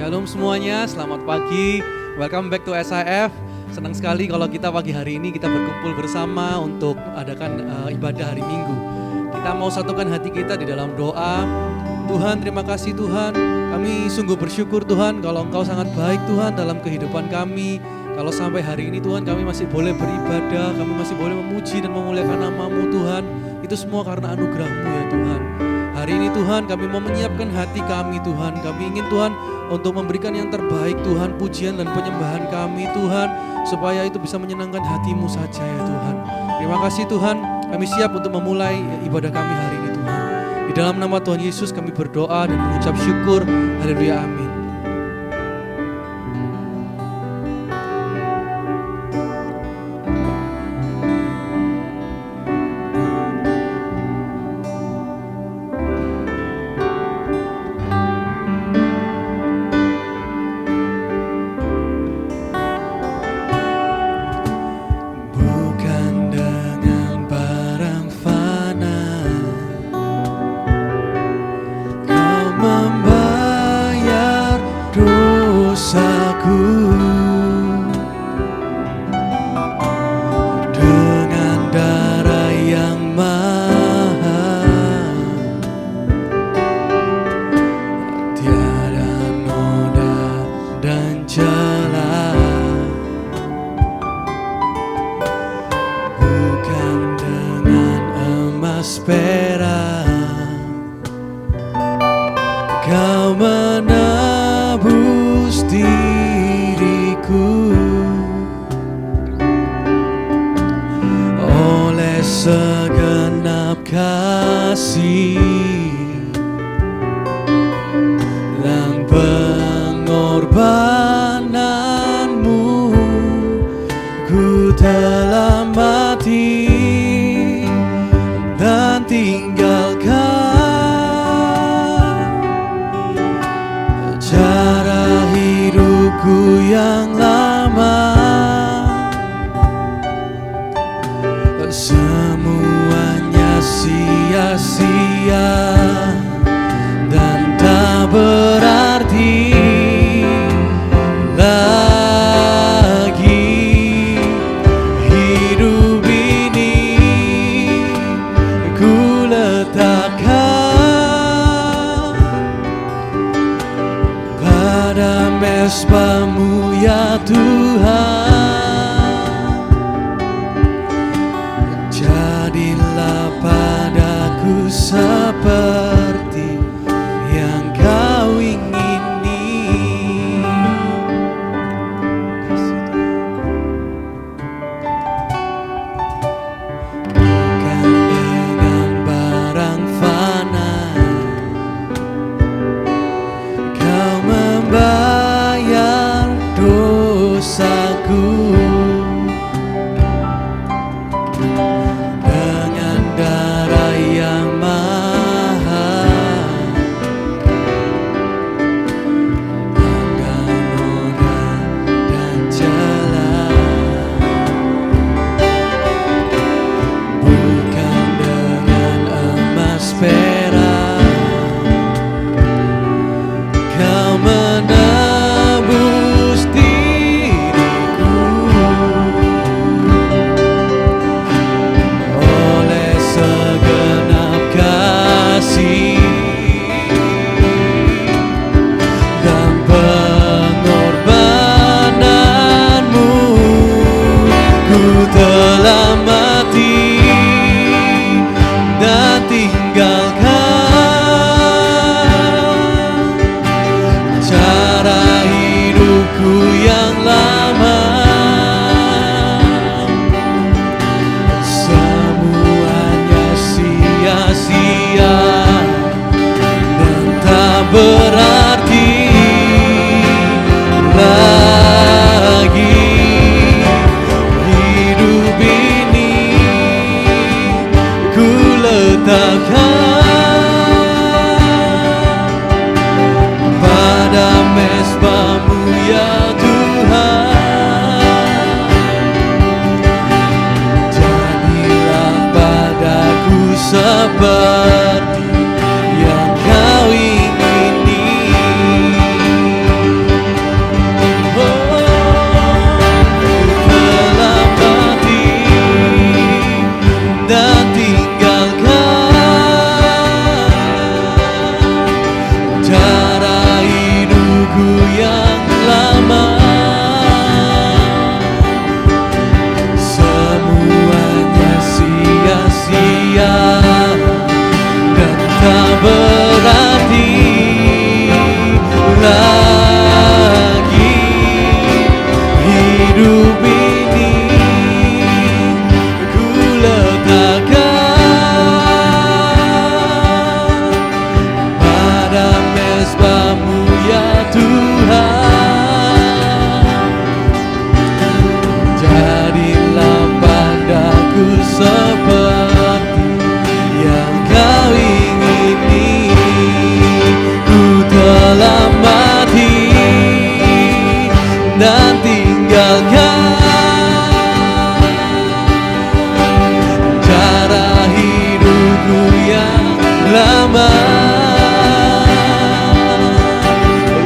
Shalom semuanya, selamat pagi. Welcome back to SIF. Senang sekali kalau kita pagi hari ini kita berkumpul bersama untuk adakan ibadah hari Minggu. Kita mau satukan hati kita di dalam doa. Tuhan, terima kasih Tuhan. Kami sungguh bersyukur Tuhan kalau Engkau sangat baik Tuhan dalam kehidupan kami. Kalau sampai hari ini Tuhan kami masih boleh beribadah, kami masih boleh memuji dan memuliakan nama-Mu Tuhan. Itu semua karena anugerah-Mu ya Tuhan. Hari ini Tuhan kami mau menyiapkan hati kami Tuhan. Kami ingin Tuhan untuk memberikan yang terbaik Tuhan, pujian dan penyembahan kami Tuhan, supaya itu bisa menyenangkan hati-Mu saja ya Tuhan. Terima kasih Tuhan, kami siap untuk memulai ibadah kami hari ini Tuhan. Di dalam nama Tuhan Yesus kami berdoa dan mengucap syukur. Haleluya, amin. Seperti yang kau ingini. lama.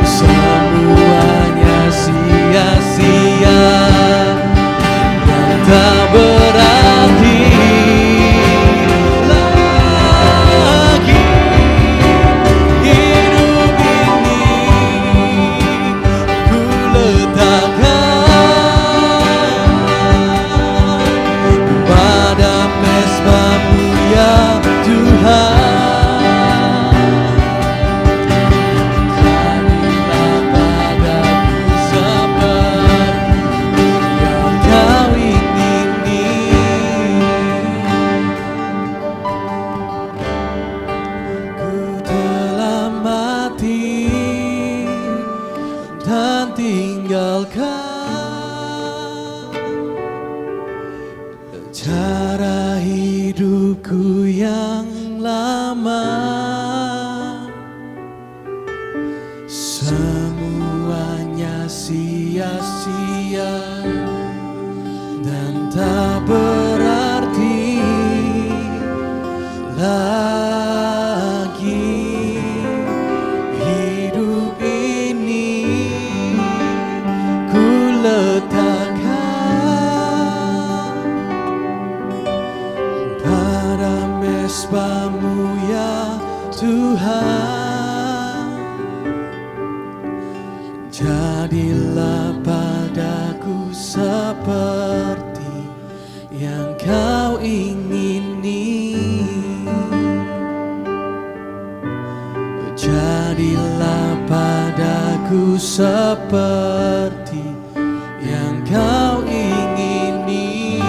Semuanya sia-sia dan tak berarti lagi. Hidup ini ku letakkan pada mesbah-Mu ya Tuhan. Dan tinggalkan cara hidupku yang lama. Semuanya sia-sia dan tak berarti lagi. Hidup ini ku letakkan pada mesbah-Mu ya Tuhan. Jadilah padaku seperti yang Kau ingini. Jadilah padaku seperti yang Kau ingini.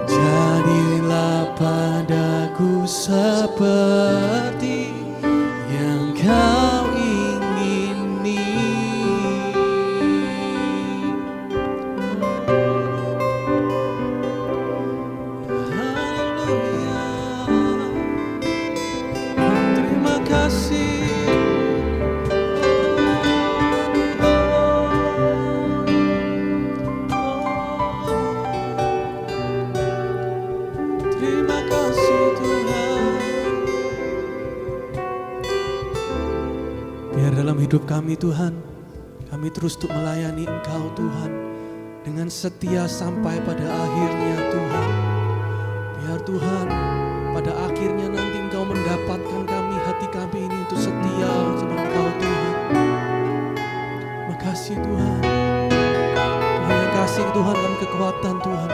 Jadilah padaku seperti yang Kau ingini. Haleluya. Terima kasih. Terima kasih Tuhan. Biar dalam hidup kami Tuhan, kami terus untuk melayani Engkau Tuhan dengan setia sampai pada akhirnya Tuhan. Biar Tuhan pada akhirnya nanti Engkau mendapatkan kami, hati kami ini untuk setia sama Engkau Tuhan. Makasih Tuhan. Tuhan yang kasih Tuhan kami kekuatan Tuhan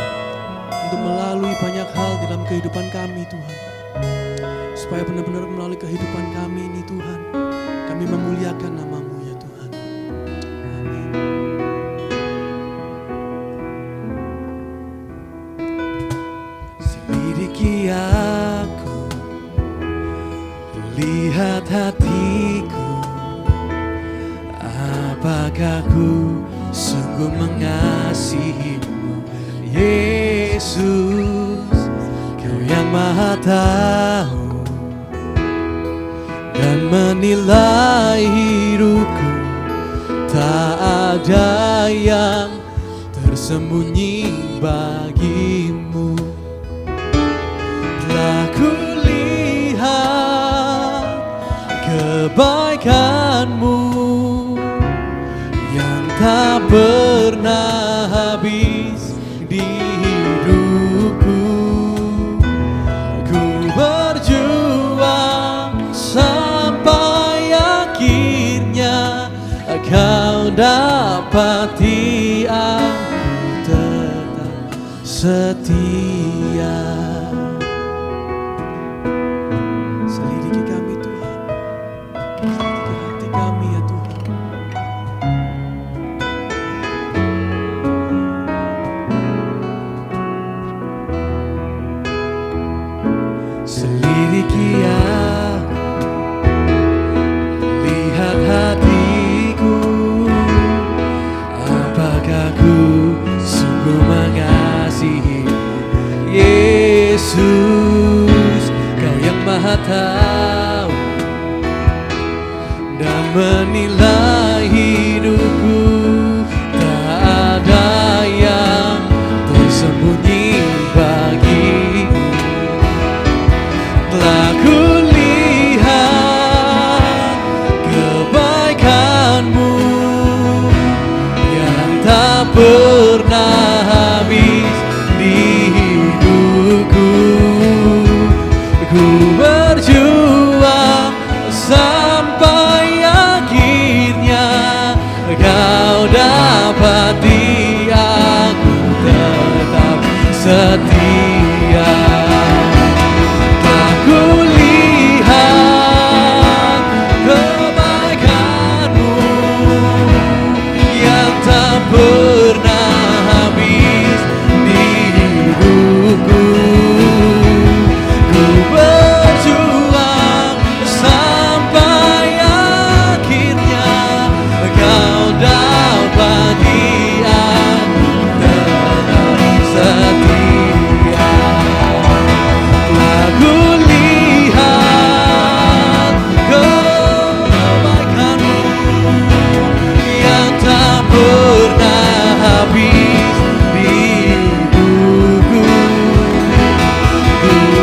untuk melalui banyak hal dalam kehidupan kami Tuhan. Supaya benar-benar melalui kehidupan kami ini Tuhan, kami memuliakan nama-Mu ya Tuhan. Amin. Selidiki aku, lihat hatiku, apakah ku sungguh mengasihi-Mu Yesus. Kau yang Maha tahu dan menilai hidupku, tak ada yang tersembunyi bagi-Mu. Telah kulihat kebaikan-Mu yang tak pernah habis di hidupku. Ku berjuang sampai akhirnya Kau dapati aku tetap setia. Selidiki kami Tuhan, selidiki hati kami ya Tuhan. Selidiki aku, lihat hatiku, apakah ku sungguh mengasihi Yesus. Kau yang Maha tahu dan menilai hidupku, tak ada yang tersembunyi bagi-Mu.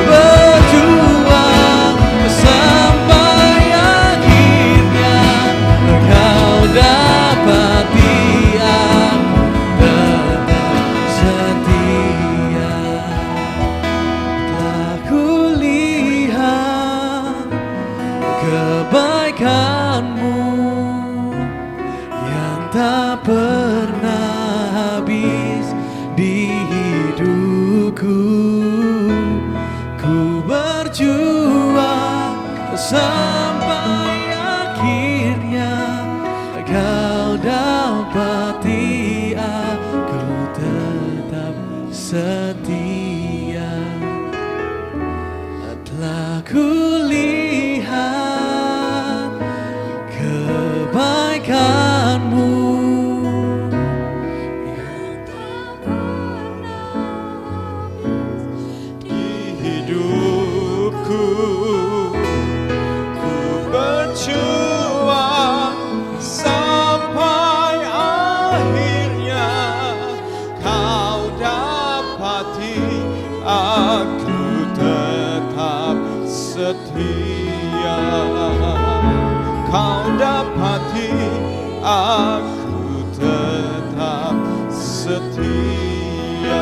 berjuang sampai akhirnya Engkau dapati aku tetap setia. Telah kulihat kebaikan-Mu yang tak pernah habis di hidupku. Ku berjuang sampai akhirnya Kau dapati aku tetap setia. Telah kulihat kebaikan-Mu yang tak pernah di hidupku. Ku berjuang sampai akhirnya Kau dapati aku tetap setia. Kau dapati aku tetap setia.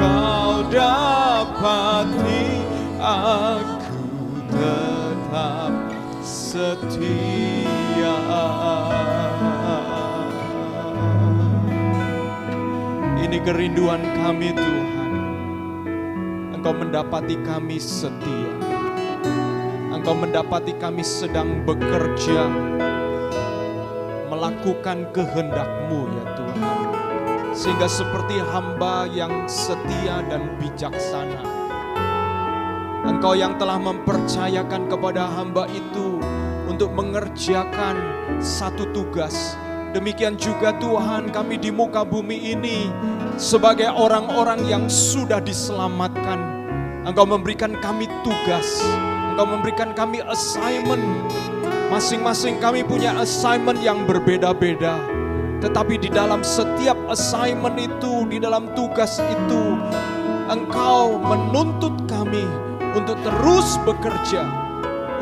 Kau dapati aku tetap setia. Ini kerinduan kami Tuhan. Engkau mendapati kami setia. Engkau mendapati kami sedang bekerja melakukan kehendak-Mu ya Tuhan. Sehingga seperti hamba yang setia dan bijaksana, Engkau yang telah mempercayakan kepada hamba itu untuk mengerjakan satu tugas. Demikian juga Tuhan, kami di muka bumi ini sebagai orang-orang yang sudah diselamatkan, Engkau memberikan kami tugas, Engkau memberikan kami assignment. Masing-masing kami punya assignment yang berbeda-beda. Tetapi di dalam setiap assignment itu, di dalam tugas itu, Engkau menuntut kami untuk terus bekerja,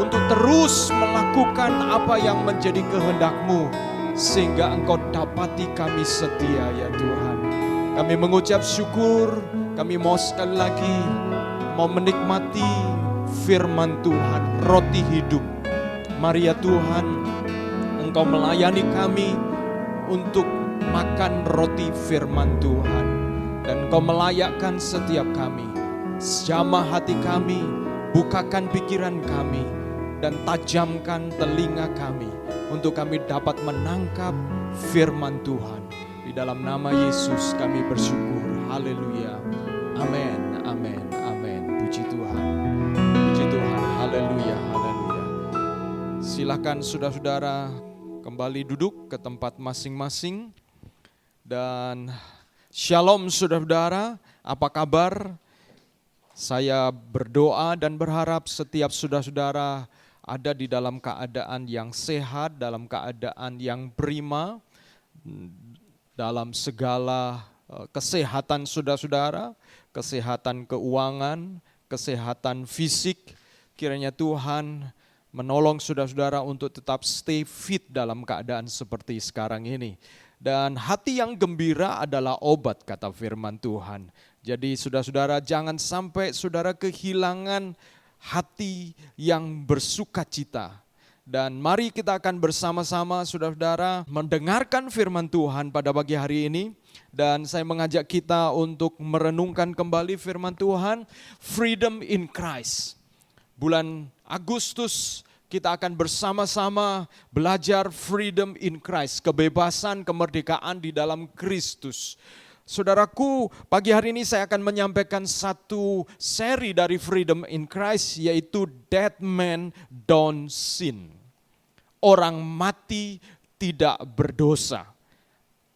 untuk terus melakukan apa yang menjadi kehendak-Mu, sehingga Engkau dapati kami setia ya Tuhan. Kami mengucap syukur, kami mau sekali lagi mau menikmati firman Tuhan, roti hidup. Mari ya Tuhan, Engkau melayani kami untuk makan roti firman Tuhan. Dan Engkau melayakkan setiap kami. Jamah hati kami, bukakan pikiran kami, dan tajamkan telinga kami untuk kami dapat menangkap firman Tuhan. Di dalam nama Yesus kami bersyukur. Haleluya. Amin, amin, amin. Puji Tuhan. Puji Tuhan. Haleluya, haleluya. Silakan saudara-saudara kembali duduk ke tempat masing-masing. Dan shalom saudara-saudara, apa kabar? Saya berdoa dan berharap setiap saudara-saudara ada di dalam keadaan yang sehat, dalam keadaan yang prima, dalam segala kesehatan saudara-saudara, kesehatan keuangan, kesehatan fisik. Kiranya Tuhan menolong saudara-saudara untuk tetap stay fit dalam keadaan seperti sekarang ini. Dan hati yang gembira adalah obat, kata firman Tuhan. Jadi saudara-saudara, jangan sampai saudara kehilangan hati yang bersukacita. Dan mari kita akan bersama-sama saudara-saudara mendengarkan firman Tuhan pada pagi hari ini. Dan saya mengajak kita untuk merenungkan kembali firman Tuhan, Freedom in Christ. Bulan Agustus kita akan bersama-sama belajar freedom in Christ, kebebasan, kemerdekaan di dalam Kristus. Saudaraku, pagi hari ini saya akan menyampaikan satu seri dari Freedom in Christ, yaitu Dead Men Don't Sin. Orang mati tidak berdosa.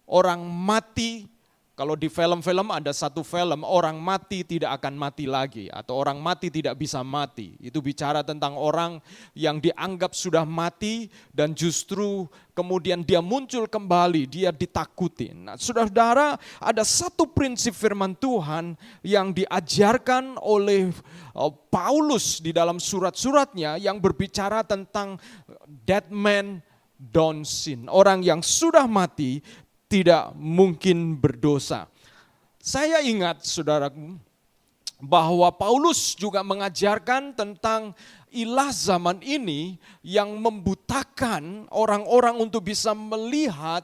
Orang mati Kalau di film-film ada satu film, orang mati tidak akan mati lagi, atau orang mati tidak bisa mati. Itu bicara tentang orang yang dianggap sudah mati dan justru kemudian dia muncul kembali, dia ditakuti. Nah, saudara-saudara, ada satu prinsip firman Tuhan yang diajarkan oleh Paulus di dalam surat-suratnya yang berbicara tentang dead man don't sin. Orang yang sudah mati tidak mungkin berdosa. Saya ingat, saudaraku, bahwa Paulus juga mengajarkan tentang ilah zaman ini yang membutakan orang-orang untuk bisa melihat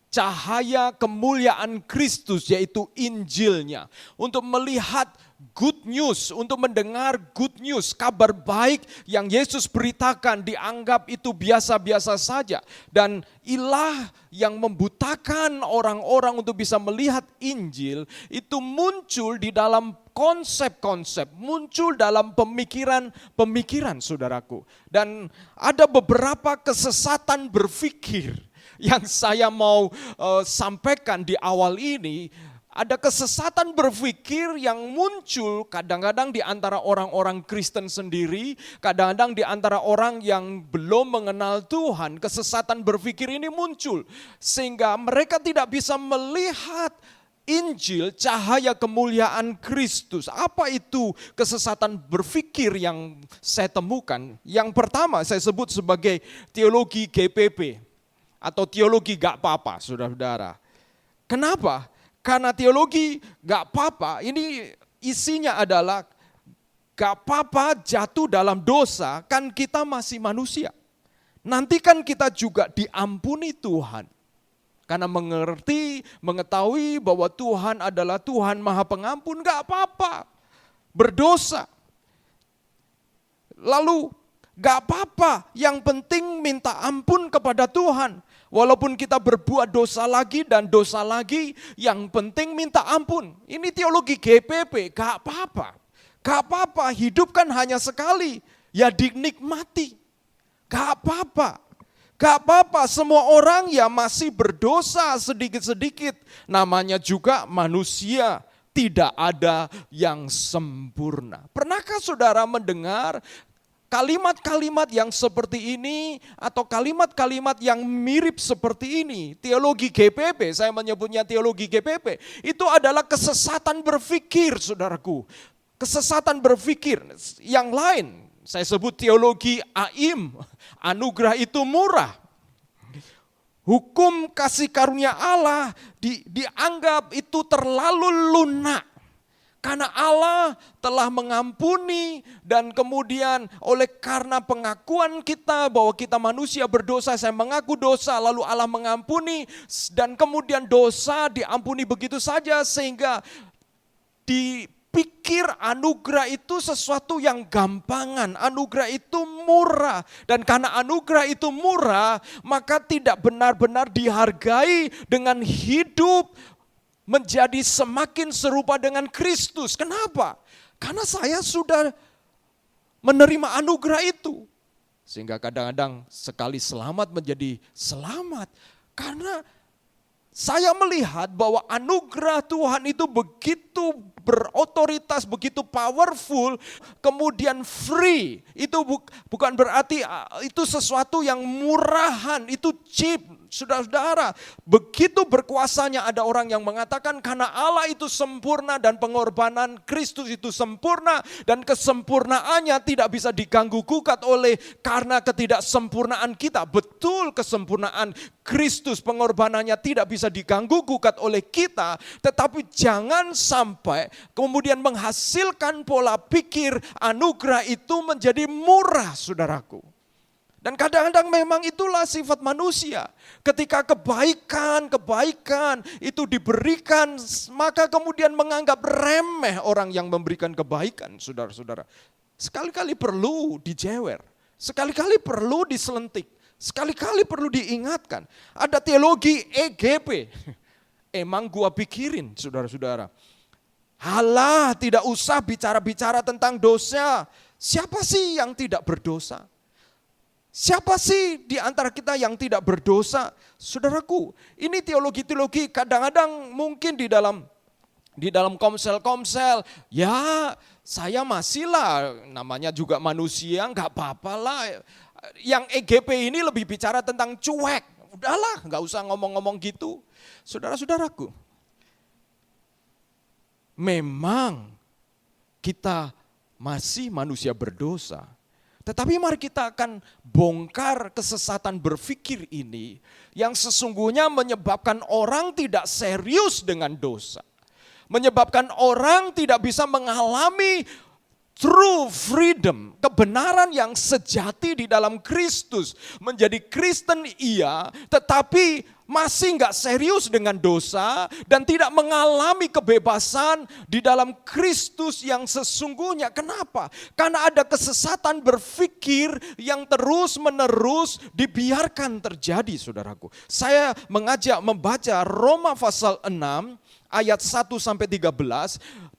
cahaya kemuliaan Kristus, yaitu Injilnya. Untuk melihat good news, untuk mendengar good news, kabar baik yang Yesus beritakan dianggap itu biasa-biasa saja. Dan ilah yang membutakan orang-orang untuk bisa melihat Injil itu muncul di dalam konsep-konsep, muncul dalam pemikiran-pemikiran, saudaraku. Dan ada beberapa kesesatan berpikir yang saya mau sampaikan di awal ini. Ada kesesatan berpikir yang muncul kadang-kadang di antara orang-orang Kristen sendiri, kadang-kadang di antara orang yang belum mengenal Tuhan. Kesesatan berpikir ini muncul sehingga mereka tidak bisa melihat Injil, cahaya kemuliaan Kristus. Apa itu kesesatan berpikir yang saya temukan? Yang pertama saya sebut sebagai teologi GPP atau teologi gak apa-apa, saudara-saudara. Kenapa? Karena teologi gak apa-apa ini isinya adalah gak apa-apa jatuh dalam dosa, kan kita masih manusia. Nanti kan kita juga diampuni Tuhan. Karena mengetahui bahwa Tuhan adalah Tuhan Maha Pengampun, gak apa-apa berdosa. Lalu gak apa-apa, yang penting minta ampun kepada Tuhan. Walaupun kita berbuat dosa lagi dan dosa lagi, yang penting minta ampun. Ini teologi GPP, gak apa-apa. Gak apa-apa, hidup kan hanya sekali, ya dinikmati. Gak apa-apa. Gak apa-apa, semua orang ya masih berdosa sedikit-sedikit. Namanya juga manusia, tidak ada yang sempurna. Pernahkah saudara mendengar kalimat-kalimat yang seperti ini atau kalimat-kalimat yang mirip seperti ini? Teologi GPP, saya menyebutnya teologi GPP, itu adalah kesesatan berpikir, saudaraku. Kesesatan berpikir yang lain, saya sebut teologi AIM, anugerah itu murah. Hukum kasih karunia Allah dianggap itu terlalu lunak. Karena Allah telah mengampuni dan kemudian karena pengakuan kita bahwa kita manusia berdosa, saya mengaku dosa lalu Allah mengampuni dan kemudian dosa diampuni begitu saja sehingga dipikir anugerah itu sesuatu yang gampangan, anugerah itu murah. Dan karena anugerah itu murah maka tidak benar-benar dihargai dengan hidup menjadi semakin serupa dengan Kristus. Kenapa? Karena saya sudah menerima anugerah itu. Sehingga kadang-kadang sekali selamat menjadi selamat. Karena saya melihat bahwa anugerah Tuhan itu begitu berotoritas, begitu powerful, kemudian free. Itu bukan berarti itu sesuatu yang murahan, itu cheap. Saudara-saudara, begitu berkuasanya ada orang yang mengatakan karena Allah itu sempurna dan pengorbanan Kristus itu sempurna dan kesempurnaannya tidak bisa diganggu gugat oleh karena ketidaksempurnaan kita. Betul, kesempurnaan Kristus, pengorbanannya tidak bisa diganggu gugat oleh kita, tetapi jangan sampai kemudian menghasilkan pola pikir anugerah itu menjadi murah, saudaraku. Dan kadang-kadang memang itulah sifat manusia. Ketika kebaikan itu diberikan, maka kemudian menganggap remeh orang yang memberikan kebaikan, saudara-saudara. Sekali-kali perlu dijewer, sekali-kali perlu diselentik, sekali-kali perlu diingatkan. Ada teologi EGP, emang gua pikirin, saudara-saudara. Halah, tidak usah bicara-bicara tentang dosa. Siapa sih yang tidak berdosa? Siapa sih di antara kita yang tidak berdosa? Saudaraku, ini teologi-teologi kadang-kadang mungkin di dalam komsel-komsel, ya saya masih lah, namanya juga manusia, nggak apa-apa lah. Yang EGP ini lebih bicara tentang cuek, udahlah nggak usah ngomong-ngomong gitu. Saudara-saudaraku, memang kita masih manusia berdosa. Tetapi mari kita akan bongkar kesesatan berpikir ini yang sesungguhnya menyebabkan orang tidak serius dengan dosa. Menyebabkan orang tidak bisa mengalami true freedom, kebenaran yang sejati di dalam Kristus. Menjadi Kristen iya, tetapi masih nggak serius dengan dosa dan tidak mengalami kebebasan di dalam Kristus yang sesungguhnya. Kenapa? Karena ada kesesatan berpikir yang terus-menerus dibiarkan terjadi, saudaraku. Saya mengajak membaca Roma pasal 6 ayat 1 sampai 13.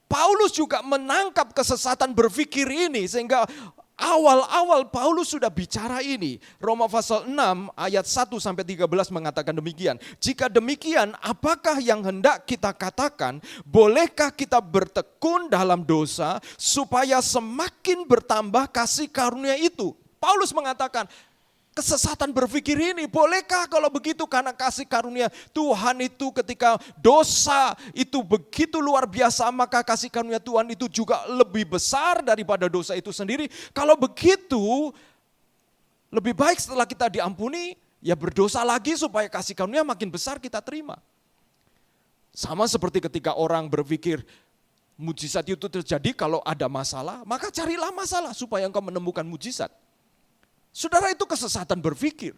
Paulus juga menangkap kesesatan berpikir ini sehingga awal-awal Paulus sudah bicara ini. Roma pasal 6 ayat 1 sampai 13 mengatakan demikian. Jika demikian, apakah yang hendak kita katakan? Bolehkah kita bertekun dalam dosa supaya semakin bertambah kasih karunia itu? Paulus mengatakan, kesesatan berpikir ini, bolehkah kalau begitu karena kasih karunia Tuhan itu ketika dosa itu begitu luar biasa, maka kasih karunia Tuhan itu juga lebih besar daripada dosa itu sendiri. Kalau begitu, lebih baik setelah kita diampuni, ya berdosa lagi supaya kasih karunia makin besar kita terima. Sama seperti ketika orang berpikir, mujizat itu terjadi kalau ada masalah, maka carilah masalah supaya engkau menemukan mujizat. Saudara, itu kesesatan berpikir.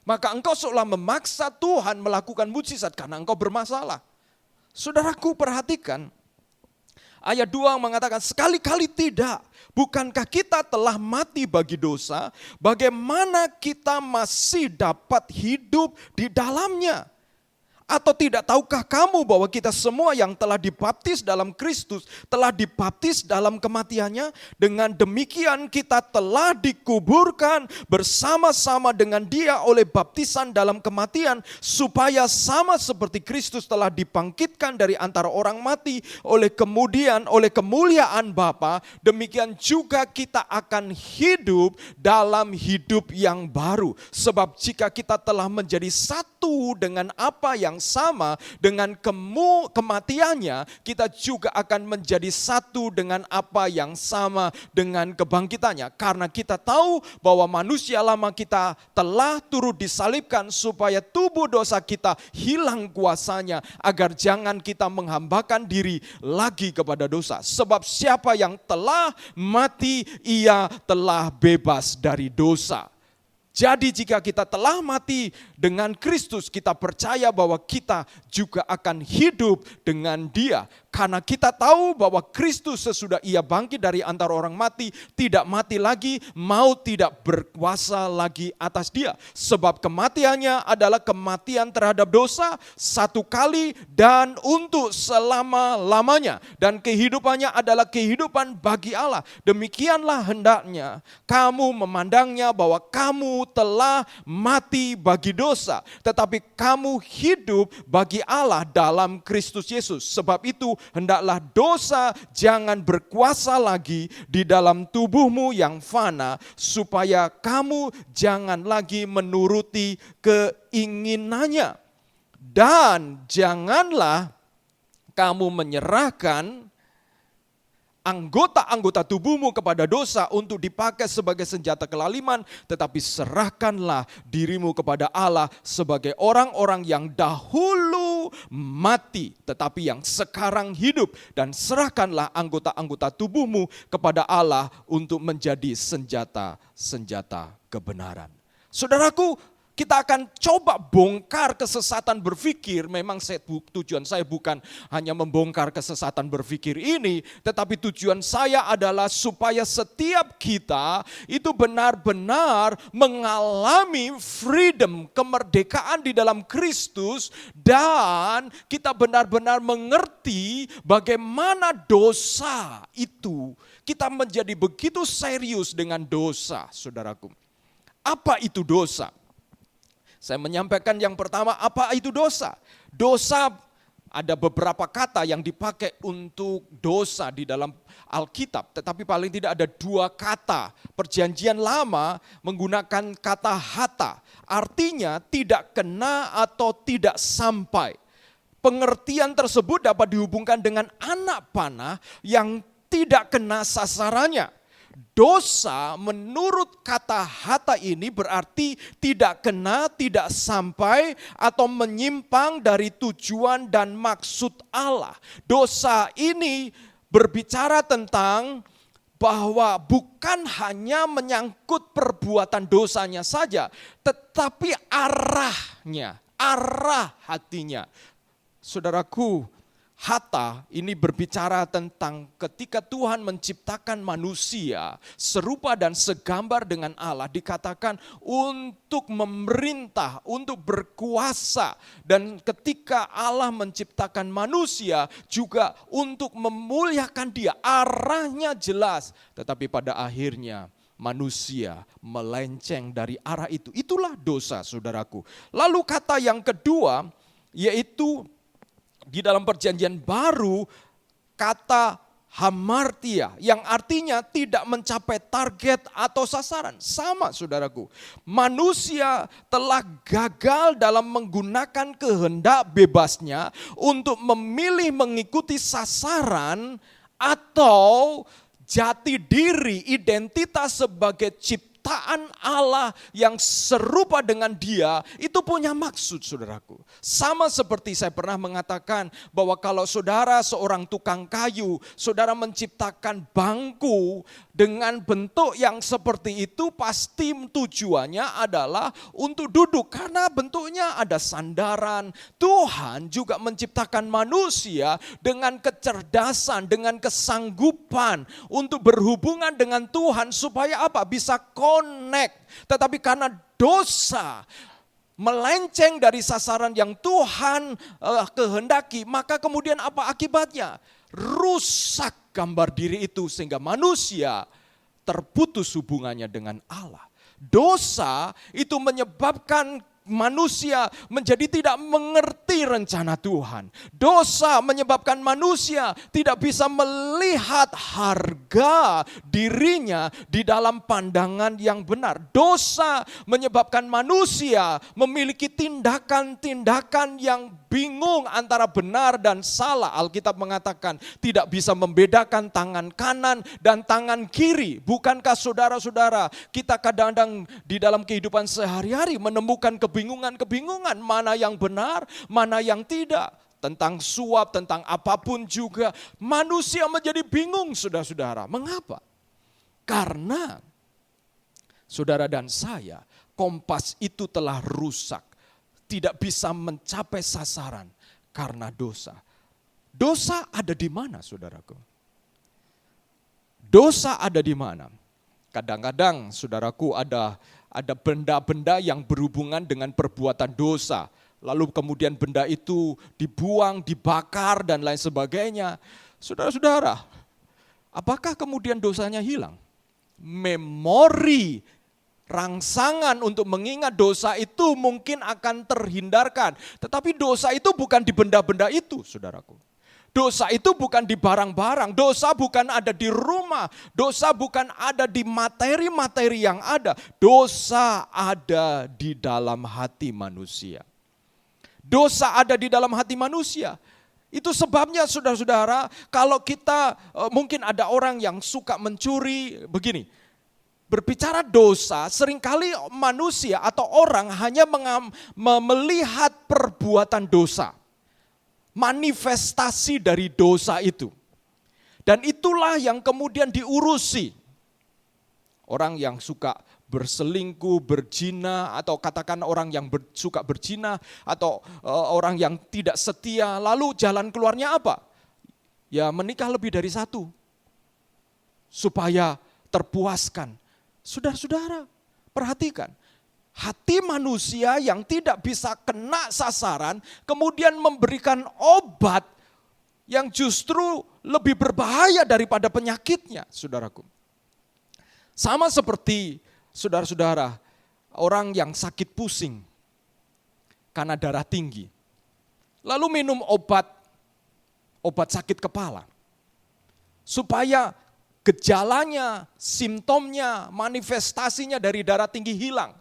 Maka engkau seolah memaksa Tuhan melakukan mujizat karena engkau bermasalah. Saudaraku, perhatikan. Ayat 2 mengatakan, sekali-kali tidak. Bukankah kita telah mati bagi dosa? Bagaimana kita masih dapat hidup di dalamnya? Atau tidak tahukah kamu bahwa kita semua yang telah dibaptis dalam Kristus telah dibaptis dalam kematiannya? Dengan demikian kita telah dikuburkan bersama-sama dengan Dia oleh baptisan dalam kematian, supaya sama seperti Kristus telah dibangkitkan dari antara orang mati oleh kemuliaan Bapa, demikian juga kita akan hidup dalam hidup yang baru. Sebab jika kita telah menjadi satu dengan apa yang sama dengan kematiannya, kita juga akan menjadi satu dengan apa yang sama dengan kebangkitannya. Karena kita tahu bahwa manusia lama kita telah turut disalibkan supaya tubuh dosa kita hilang kuasanya, agar jangan kita menghambakan diri lagi kepada dosa. Sebab siapa yang telah mati, ia telah bebas dari dosa. Jadi jika kita telah mati dengan Kristus, kita percaya bahwa kita juga akan hidup dengan Dia. Karena kita tahu bahwa Kristus sesudah Ia bangkit dari antara orang mati, tidak mati lagi, maut tidak berkuasa lagi atas Dia. Sebab kematiannya adalah kematian terhadap dosa satu kali dan untuk selama-lamanya. Dan kehidupannya adalah kehidupan bagi Allah. Demikianlah hendaknya kamu memandangnya, bahwa kamu telah mati bagi dosa, tetapi kamu hidup bagi Allah dalam Kristus Yesus. Sebab itu hendaklah dosa jangan berkuasa lagi di dalam tubuhmu yang fana, supaya kamu jangan lagi menuruti keinginannya. Dan janganlah kamu menyerahkan anggota-anggota tubuhmu kepada dosa untuk dipakai sebagai senjata kelaliman, tetapi serahkanlah dirimu kepada Allah sebagai orang-orang yang dahulu mati, tetapi yang sekarang hidup, dan serahkanlah anggota-anggota tubuhmu kepada Allah untuk menjadi senjata-senjata kebenaran. Saudaraku, kita akan coba bongkar kesesatan berpikir. Memang tujuan saya bukan hanya membongkar kesesatan berpikir ini, tetapi tujuan saya adalah supaya setiap kita itu benar-benar mengalami freedom, kemerdekaan di dalam Kristus, dan kita benar-benar mengerti bagaimana dosa itu, kita menjadi begitu serius dengan dosa, saudaraku. Apa itu dosa? Saya menyampaikan yang pertama, apa itu dosa? Dosa, ada beberapa kata yang dipakai untuk dosa di dalam Alkitab, tetapi paling tidak ada 2 kata. Perjanjian Lama menggunakan kata hata, artinya tidak kena atau tidak sampai. Pengertian tersebut dapat dihubungkan dengan anak panah yang tidak kena sasarannya. Dosa menurut kata hata ini berarti tidak kena, tidak sampai, atau menyimpang dari tujuan dan maksud Allah. Dosa ini berbicara tentang bahwa bukan hanya menyangkut perbuatan dosanya saja, tetapi arahnya, arah hatinya. Saudaraku, hata ini berbicara tentang ketika Tuhan menciptakan manusia serupa dan segambar dengan Allah, dikatakan untuk memerintah, untuk berkuasa. Dan ketika Allah menciptakan manusia juga untuk memuliakan Dia, arahnya jelas. Tetapi pada akhirnya manusia melenceng dari arah itu. Itulah dosa, saudaraku. Lalu kata yang kedua yaitu di dalam perjanjian baru kata hamartia yang artinya tidak mencapai target atau sasaran. Sama, saudaraku. Manusia telah gagal dalam menggunakan kehendak bebasnya untuk memilih mengikuti sasaran atau jati diri, identitas sebagai ciptaan Allah yang serupa dengan Dia, itu punya maksud, saudaraku. Sama seperti saya pernah mengatakan bahwa kalau saudara seorang tukang kayu, saudara menciptakan bangku dengan bentuk yang seperti itu, pasti tujuannya adalah untuk duduk karena bentuknya ada sandaran. Tuhan juga menciptakan manusia dengan kecerdasan, dengan kesanggupan untuk berhubungan dengan Tuhan supaya apa? Bisa connect. Tetapi karena dosa melenceng dari sasaran yang Tuhan kehendaki, maka kemudian apa akibatnya? Rusak gambar diri itu sehingga manusia terputus hubungannya dengan Allah. Dosa itu menyebabkan manusia menjadi tidak mengerti rencana Tuhan. Dosa menyebabkan manusia tidak bisa melihat harga dirinya di dalam pandangan yang benar. Dosa menyebabkan manusia memiliki tindakan-tindakan yang bingung antara benar dan salah. Alkitab mengatakan tidak bisa membedakan tangan kanan dan tangan kiri. Bukankah saudara-saudara, kita kadang-kadang di dalam kehidupan sehari-hari menemukan kebingungan-kebingungan mana yang benar, mana yang tidak. Tentang suap, tentang apapun juga. Manusia menjadi bingung, saudara-saudara. Mengapa? Karena saudara dan saya, kompas itu telah rusak. Tidak bisa mencapai sasaran karena dosa. Dosa ada di mana, saudaraku? Dosa ada di mana? Kadang-kadang, saudaraku, ada benda-benda yang berhubungan dengan perbuatan dosa. Lalu kemudian benda itu dibuang, dibakar, dan lain sebagainya. Saudara-saudara, apakah kemudian dosanya hilang? Memori rangsangan untuk mengingat dosa itu mungkin akan terhindarkan. Tetapi dosa itu bukan di benda-benda itu, saudaraku. Dosa itu bukan di barang-barang, dosa bukan ada di rumah, dosa bukan ada di materi-materi yang ada. Dosa ada di dalam hati manusia. Dosa ada di dalam hati manusia. Itu sebabnya, saudara-saudara, kalau kita mungkin ada orang yang suka mencuri, begini. Berbicara dosa, seringkali manusia atau orang hanya melihat perbuatan dosa. Manifestasi dari dosa itu. Dan itulah yang kemudian diurusi. Orang yang suka berselingkuh, berzina, atau katakan orang yang suka berzina, atau orang yang tidak setia, lalu jalan keluarnya apa? Ya menikah lebih dari satu. Supaya terpuaskan. Saudara-saudara, perhatikan. Hati manusia yang tidak bisa kena sasaran, kemudian memberikan obat yang justru lebih berbahaya daripada penyakitnya, saudaraku. Sama seperti saudara-saudara, orang yang sakit pusing karena darah tinggi. Lalu minum obat sakit kepala. Supaya gejalanya, simptomnya, manifestasinya dari darah tinggi hilang.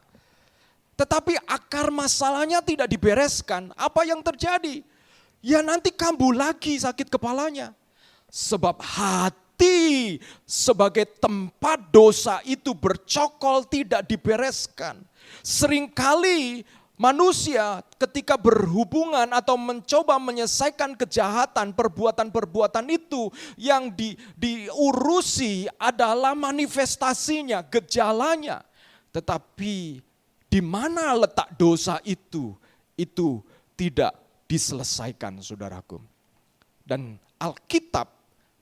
Tetapi akar masalahnya tidak dibereskan. Apa yang terjadi? Ya nanti kambuh lagi sakit kepalanya. Sebab hati sebagai tempat dosa itu bercokol tidak dibereskan. Seringkali manusia ketika berhubungan atau mencoba menyelesaikan kejahatan, perbuatan-perbuatan itu yang diurusi adalah manifestasinya, gejalanya. Tetapi di mana letak dosa itu tidak diselesaikan, saudaraku. Dan Alkitab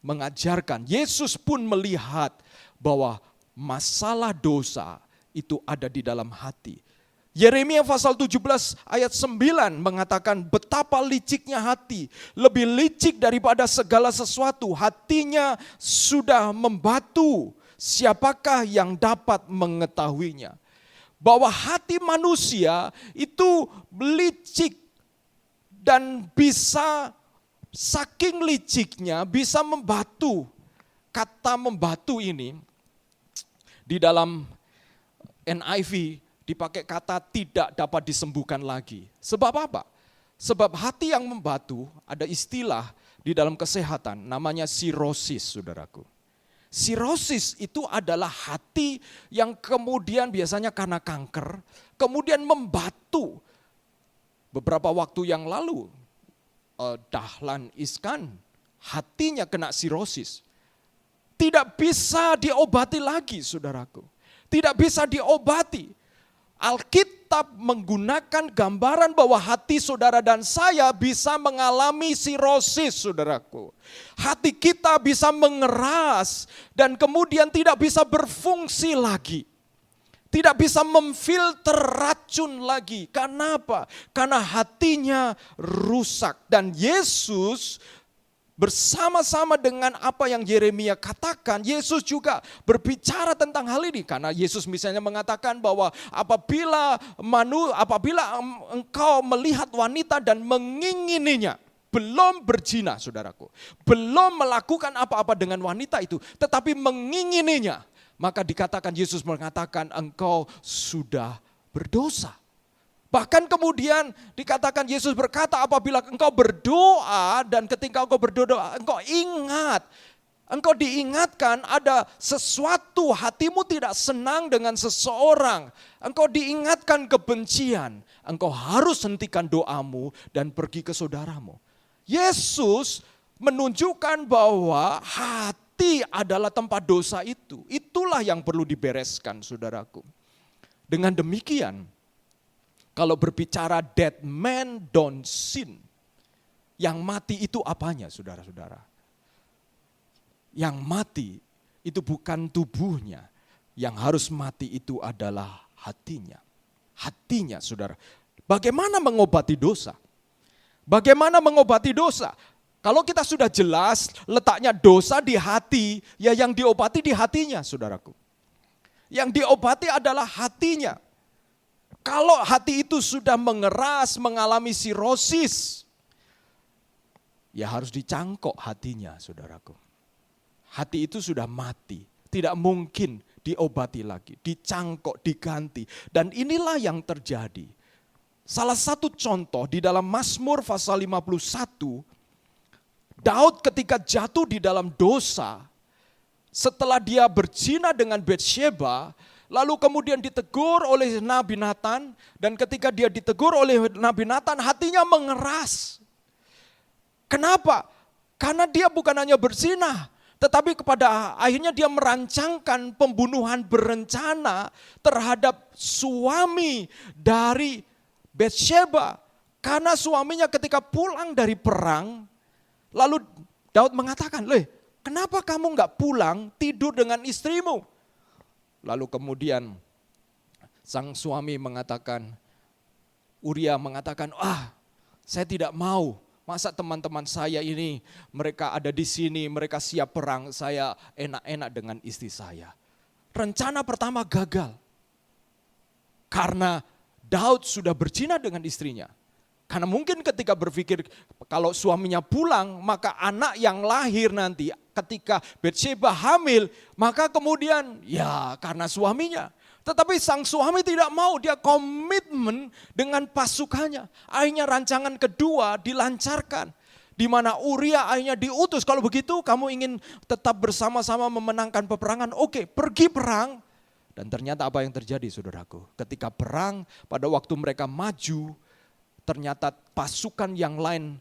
mengajarkan, Yesus pun melihat bahwa masalah dosa itu ada di dalam hati. Yeremia pasal 17 ayat 9 mengatakan betapa liciknya hati, lebih licik daripada segala sesuatu, hatinya sudah membatu, siapakah yang dapat mengetahuinya? Bahwa hati manusia itu licik dan bisa saking liciknya bisa membatu. Kata membatu ini di dalam NIV dipakai kata tidak dapat disembuhkan lagi. Sebab apa? Sebab hati yang membatu, ada istilah di dalam kesehatan namanya sirosis, saudaraku. Sirosis itu adalah hati yang kemudian biasanya karena kanker, kemudian membatu. Beberapa waktu yang lalu, Dahlan Iskan, hatinya kena sirosis. Tidak bisa diobati lagi, saudaraku. Tidak bisa diobati. Alkitab menggunakan gambaran bahwa hati saudara dan saya bisa mengalami sirosis, saudaraku. Hati kita bisa mengeras dan kemudian tidak bisa berfungsi lagi. Tidak bisa memfilter racun lagi. Karena apa? Karena hatinya rusak. Dan Yesus bersama-sama dengan apa yang Yeremia katakan, Yesus juga berbicara tentang hal ini. Karena Yesus misalnya mengatakan bahwa apabila engkau melihat wanita dan mengingininya, belum berzina, saudaraku, belum melakukan apa-apa dengan wanita itu, tetapi mengingininya, maka dikatakan, Yesus mengatakan engkau sudah berdosa. Bahkan kemudian dikatakan Yesus berkata apabila engkau berdoa dan ketika engkau berdoa engkau ingat. Engkau diingatkan ada sesuatu hatimu tidak senang dengan seseorang. Engkau diingatkan kebencian. Engkau harus hentikan doamu dan pergi ke saudaramu. Yesus menunjukkan bahwa hati adalah tempat dosa itu. Itulah yang perlu dibereskan, saudaraku. Dengan demikian, kalau berbicara dead man don't sin, yang mati itu apanya, saudara-saudara? Yang mati itu bukan tubuhnya, yang harus mati itu adalah hatinya. Hatinya, saudara. Bagaimana mengobati dosa? Bagaimana mengobati dosa? Kalau kita sudah jelas letaknya dosa di hati, ya yang diobati di hatinya, saudaraku. Yang diobati adalah hatinya. Kalau hati itu sudah mengeras, mengalami sirosis, ya harus dicangkok hatinya, saudaraku. Hati itu sudah mati, tidak mungkin diobati lagi, dicangkok, diganti. Dan inilah yang terjadi. Salah satu contoh di dalam Mazmur pasal 51, Daud ketika jatuh di dalam dosa, setelah dia berzina dengan Batsheba, lalu kemudian ditegur oleh Nabi Nathan, dan ketika dia ditegur oleh Nabi Nathan, hatinya mengeras. Kenapa? Karena dia bukan hanya berzina, tetapi kepada akhirnya dia merancangkan pembunuhan berencana terhadap suami dari Batsheba. Karena suaminya ketika pulang dari perang, lalu Daud mengatakan, kenapa kamu gak pulang tidur dengan istrimu? Lalu kemudian sang suami mengatakan, Uria mengatakan, saya tidak mau. Masa teman-teman saya ini, mereka ada di sini, mereka siap perang, saya enak-enak dengan istri saya. Rencana pertama gagal. Karena Daud sudah berzina dengan istrinya. Karena mungkin ketika berpikir kalau suaminya pulang, maka anak yang lahir nanti ketika Batsheba hamil, maka kemudian ya karena suaminya. Tetapi sang suami tidak mau, dia komitmen dengan pasukannya. Akhirnya rancangan kedua dilancarkan. Di mana Uria akhirnya diutus, kalau begitu kamu ingin tetap bersama-sama memenangkan peperangan, oke, pergi perang. Dan ternyata apa yang terjadi saudaraku? Ketika perang, pada waktu mereka maju, ternyata pasukan yang lain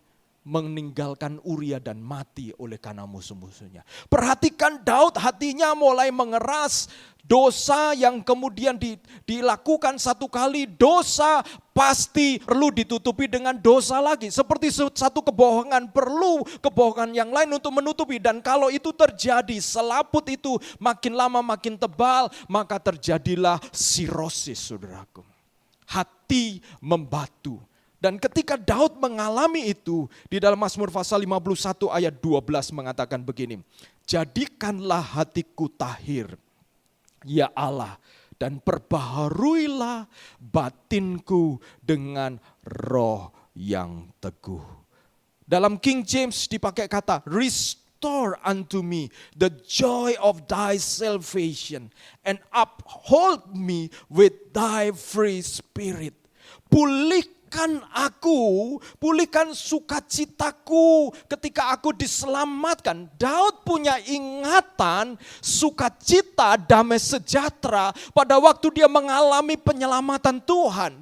meninggalkan Uria dan mati oleh karena musuh-musuhnya. Perhatikan Daud hatinya mulai mengeras, dosa yang kemudian dilakukan satu kali, dosa pasti perlu ditutupi dengan dosa lagi. Seperti satu kebohongan, perlu kebohongan yang lain untuk menutupi. Dan kalau itu terjadi, selaput itu makin lama makin tebal, maka terjadilah sirosis saudaraku. Hati membatu. Dan ketika Daud mengalami itu, di dalam Mazmur pasal 51 ayat 12 mengatakan begini. Jadikanlah hatiku tahir, ya Allah, dan perbaharuilah batinku dengan roh yang teguh. Dalam King James dipakai kata, restore unto me the joy of thy salvation and uphold me with thy free spirit. Pulihkan sukacitaku ketika aku diselamatkan. Daud punya ingatan sukacita, damai sejahtera pada waktu dia mengalami penyelamatan Tuhan.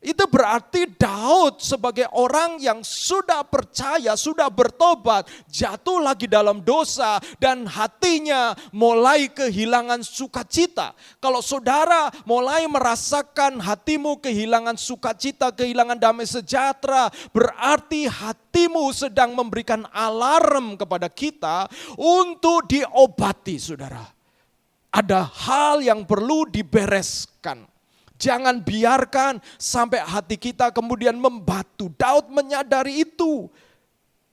Itu berarti Daud sebagai orang yang sudah percaya, sudah bertobat, jatuh lagi dalam dosa dan hatinya mulai kehilangan sukacita. Kalau saudara mulai merasakan hatimu kehilangan sukacita, kehilangan damai sejahtera, berarti hatimu sedang memberikan alarm kepada kita untuk diobati, saudara. Ada hal yang perlu dibereskan. Jangan biarkan sampai hati kita kemudian membatu. Daud menyadari itu.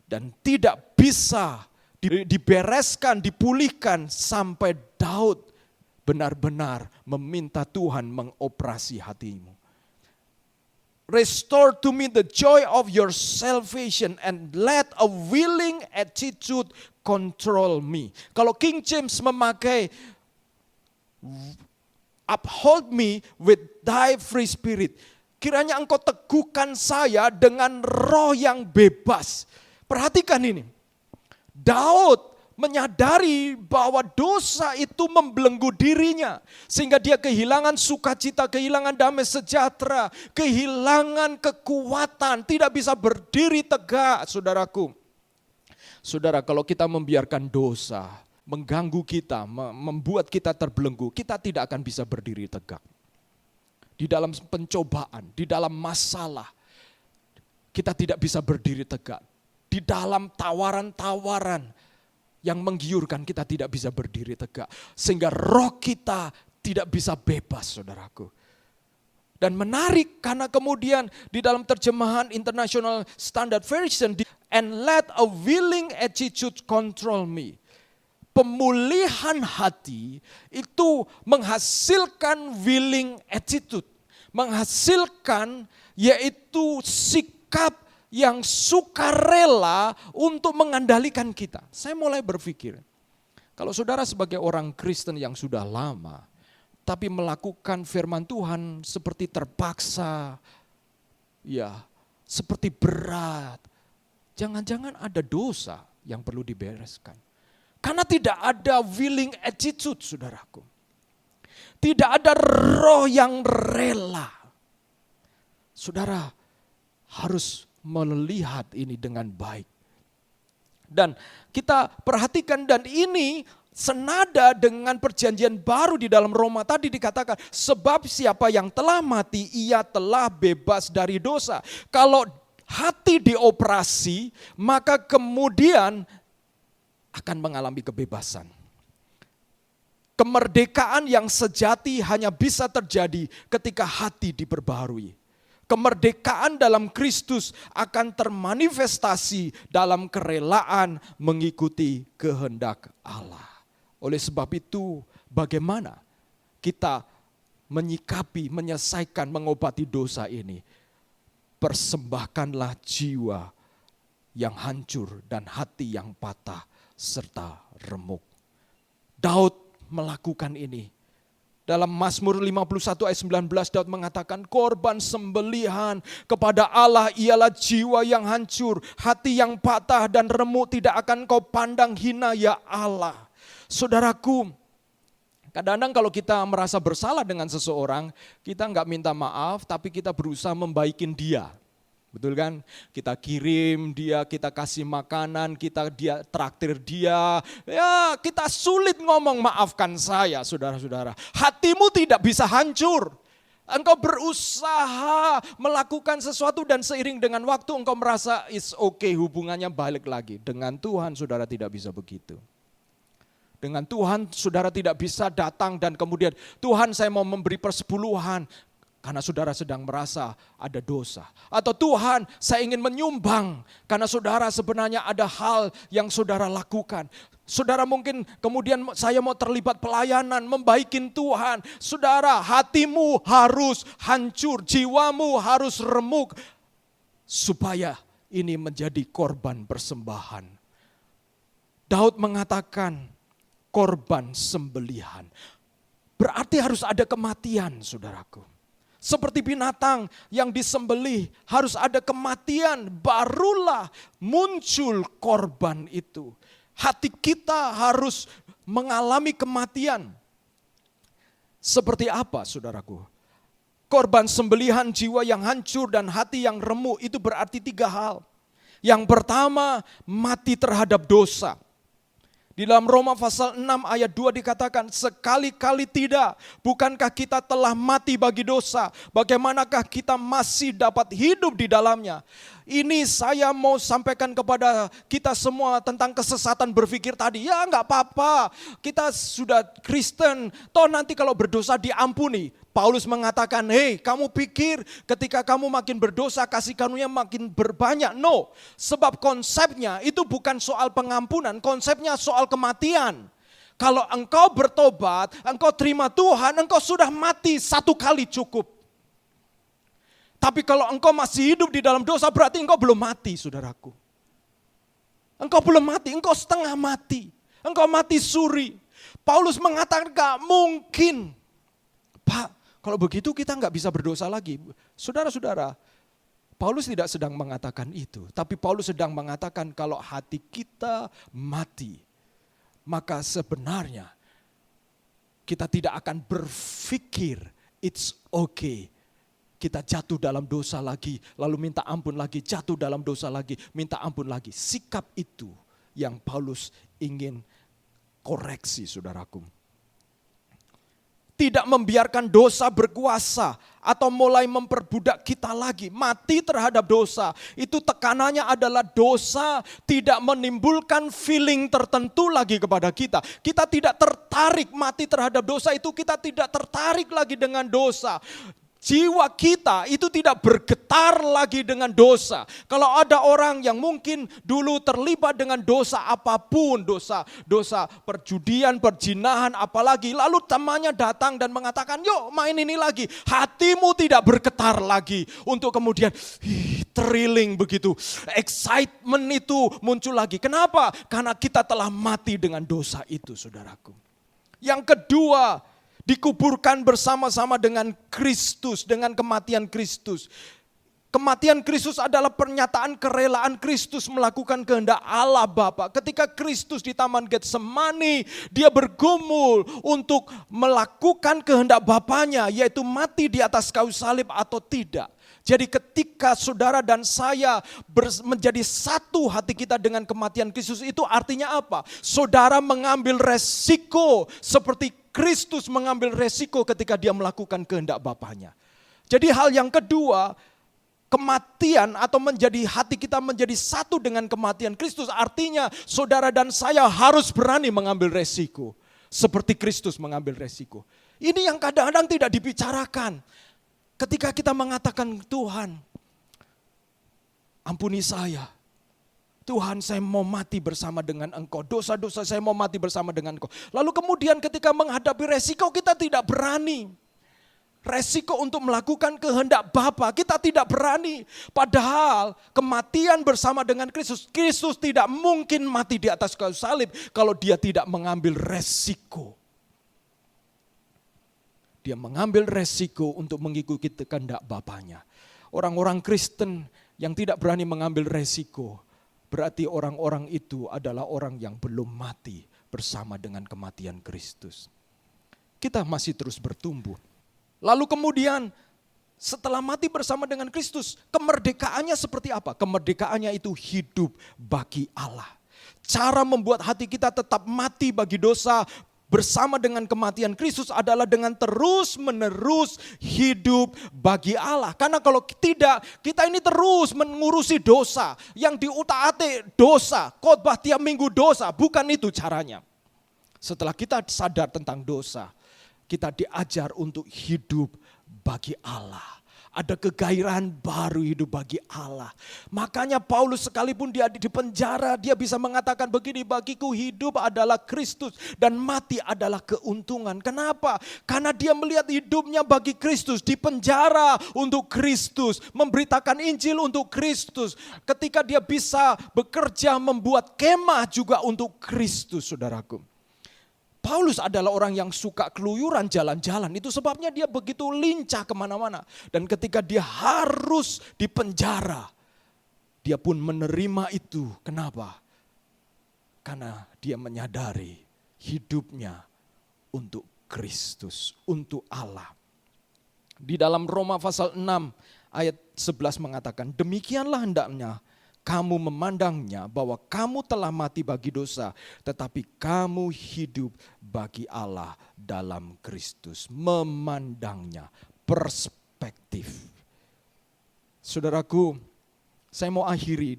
Dan tidak bisa dibereskan, dipulihkan sampai Daud benar-benar meminta Tuhan mengoperasi hatimu. Restore to me the joy of your salvation and let a willing attitude control me. Kalau King James memakai uphold me with thy free spirit. Kiranya engkau teguhkan saya dengan roh yang bebas. Perhatikan ini. Daud menyadari bahwa dosa itu membelenggu dirinya. Sehingga dia kehilangan sukacita, kehilangan damai sejahtera, kehilangan kekuatan, tidak bisa berdiri tegak, saudaraku. Saudara, kalau kita membiarkan dosa mengganggu kita, membuat kita terbelenggu, kita tidak akan bisa berdiri tegak. Di dalam pencobaan, di dalam masalah, kita tidak bisa berdiri tegak. Di dalam tawaran-tawaran yang menggiurkan, kita tidak bisa berdiri tegak. Sehingga roh kita tidak bisa bebas, saudaraku. Dan menarik karena kemudian di dalam terjemahan International Standard Version, and let a willing attitude control me. Pemulihan hati itu menghasilkan willing attitude. Menghasilkan yaitu sikap yang sukarela untuk mengandalkan kita. Saya mulai berpikir, kalau saudara sebagai orang Kristen yang sudah lama, tapi melakukan firman Tuhan seperti terpaksa, ya seperti berat, jangan-jangan ada dosa yang perlu dibereskan. Karena tidak ada willing attitude, saudaraku. Tidak ada roh yang rela. Saudara harus melihat ini dengan baik. Dan kita perhatikan, dan ini senada dengan perjanjian baru di dalam Roma tadi dikatakan, sebab siapa yang telah mati, ia telah bebas dari dosa. Kalau hati dioperasi, maka kemudian akan mengalami kebebasan. Kemerdekaan yang sejati hanya bisa terjadi ketika hati diperbaharui. Kemerdekaan dalam Kristus akan termanifestasi dalam kerelaan mengikuti kehendak Allah. Oleh sebab itu, bagaimana kita menyikapi, menyelesaikan, mengobati dosa ini. Persembahkanlah jiwa yang hancur dan hati yang patah serta remuk. Daud melakukan ini. Dalam Mazmur 51 ayat 19 Daud mengatakan, korban sembelihan kepada Allah ialah jiwa yang hancur, hati yang patah dan remuk tidak akan kau pandang hina ya Allah. Saudaraku, kadang-kadang kalau kita merasa bersalah dengan seseorang, kita nggak minta maaf, tapi kita berusaha membaikin dia. Betul kan? Kita kirim dia, kita kasih makanan, dia traktir dia. Ya, kita sulit ngomong maafkan saya, saudara-saudara. Hatimu tidak bisa hancur. Engkau berusaha melakukan sesuatu dan seiring dengan waktu engkau merasa it's okay, hubungannya balik lagi. Dengan Tuhan saudara tidak bisa begitu. Dengan Tuhan saudara tidak bisa datang dan kemudian Tuhan saya mau memberi persepuluhan. Karena saudara sedang merasa ada dosa. Atau Tuhan saya ingin menyumbang. Karena saudara sebenarnya ada hal yang saudara lakukan. Saudara mungkin kemudian saya mau terlibat pelayanan, membaikin Tuhan. Saudara hatimu harus hancur, jiwamu harus remuk. Supaya ini menjadi korban persembahan. Daud mengatakan korban sembelihan. Berarti harus ada kematian saudaraku. Seperti binatang yang disembelih harus ada kematian, barulah muncul korban itu. Hati kita harus mengalami kematian. Seperti apa saudaraku? Korban sembelihan jiwa yang hancur dan hati yang remuk itu berarti 3 hal. Yang pertama, mati terhadap dosa. Di dalam Roma pasal 6 ayat 2 dikatakan, sekali-kali tidak, bukankah kita telah mati bagi dosa, bagaimanakah kita masih dapat hidup di dalamnya. Ini saya mau sampaikan kepada kita semua tentang kesesatan berpikir tadi. Ya enggak apa-apa, kita sudah Kristen, toh nanti kalau berdosa diampuni. Paulus mengatakan, hei kamu pikir ketika kamu makin berdosa kasih karunia makin berbanyak. No, sebab konsepnya itu bukan soal pengampunan, konsepnya soal kematian. Kalau engkau bertobat, engkau terima Tuhan, engkau sudah mati 1 kali cukup. Tapi kalau engkau masih hidup di dalam dosa berarti engkau belum mati saudaraku. Engkau belum mati, engkau setengah mati. Engkau mati suri. Paulus mengatakan gak mungkin. Pak, kalau begitu kita nggak bisa berdosa lagi. Saudara-saudara, Paulus tidak sedang mengatakan itu. Tapi Paulus sedang mengatakan kalau hati kita mati, maka sebenarnya kita tidak akan berpikir it's okay. Kita jatuh dalam dosa lagi, lalu minta ampun lagi, jatuh dalam dosa lagi, minta ampun lagi. Sikap itu yang Paulus ingin koreksi saudaraku. Tidak membiarkan dosa berkuasa atau mulai memperbudak kita lagi. Mati terhadap dosa. Itu tekanannya adalah dosa tidak menimbulkan feeling tertentu lagi kepada kita. Kita tidak tertarik mati terhadap dosa itu, kita tidak tertarik lagi dengan dosa. Jiwa kita itu tidak bergetar lagi dengan dosa. Kalau ada orang yang mungkin dulu terlibat dengan dosa apapun, dosa perjudian, perjinahan apalagi, lalu temannya datang dan mengatakan, yuk main ini lagi. Hatimu tidak bergetar lagi untuk kemudian thrilling begitu. Excitement itu muncul lagi. Kenapa? Karena kita telah mati dengan dosa itu saudaraku. Yang kedua, dikuburkan bersama-sama dengan Kristus, dengan kematian Kristus. Kematian Kristus adalah pernyataan kerelaan Kristus melakukan kehendak Allah Bapa. Ketika Kristus di Taman Getsemani, dia bergumul untuk melakukan kehendak Bapanya, yaitu mati di atas kayu salib atau tidak. Jadi ketika saudara dan saya menjadi satu hati kita dengan kematian Kristus, itu artinya apa? Saudara mengambil resiko seperti Kristus mengambil resiko ketika dia melakukan kehendak Bapanya. Jadi hal yang kedua, kematian atau menjadi hati kita menjadi satu dengan kematian Kristus, artinya saudara dan saya harus berani mengambil resiko. Seperti Kristus mengambil resiko. Ini yang kadang-kadang tidak dibicarakan. Ketika kita mengatakan, Tuhan, ampuni saya. Tuhan, saya mau mati bersama dengan Engkau. Dosa-dosa saya mau mati bersama dengan Engkau. Lalu kemudian ketika menghadapi resiko kita tidak berani. Resiko untuk melakukan kehendak Bapa, kita tidak berani. Padahal kematian bersama dengan Kristus, Kristus tidak mungkin mati di atas kayu salib kalau dia tidak mengambil resiko. Dia mengambil resiko untuk mengikuti kehendak Bapanya. Orang-orang Kristen yang tidak berani mengambil resiko, berarti orang-orang itu adalah orang yang belum mati bersama dengan kematian Kristus. Kita masih terus bertumbuh. Lalu kemudian setelah mati bersama dengan Kristus, kemerdekaannya seperti apa? Kemerdekaannya itu hidup bagi Allah. Cara membuat hati kita tetap mati bagi dosa bersama dengan kematian Kristus adalah dengan terus menerus hidup bagi Allah. Karena kalau tidak, kita ini terus mengurusi dosa. Yang diutak-atik dosa, khotbah tiap minggu dosa, bukan itu caranya. Setelah kita sadar tentang dosa, kita diajar untuk hidup bagi Allah. Ada kegairahan baru hidup bagi Allah. Makanya Paulus sekalipun dia di penjara, dia bisa mengatakan begini, bagiku hidup adalah Kristus dan mati adalah keuntungan. Kenapa? Karena dia melihat hidupnya bagi Kristus, di penjara untuk Kristus, memberitakan Injil untuk Kristus. Ketika dia bisa bekerja membuat kemah juga untuk Kristus, saudaraku. Paulus adalah orang yang suka keluyuran jalan-jalan. Itu sebabnya dia begitu lincah kemana-mana. Dan ketika dia harus di penjara, dia pun menerima itu. Kenapa? Karena dia menyadari hidupnya untuk Kristus, untuk Allah. Di dalam Roma pasal 6 ayat 11 mengatakan, demikianlah hendaknya kamu memandangnya bahwa kamu telah mati bagi dosa, tetapi kamu hidup bagi Allah dalam Kristus. Memandangnya, perspektif. Saudaraku, saya mau akhiri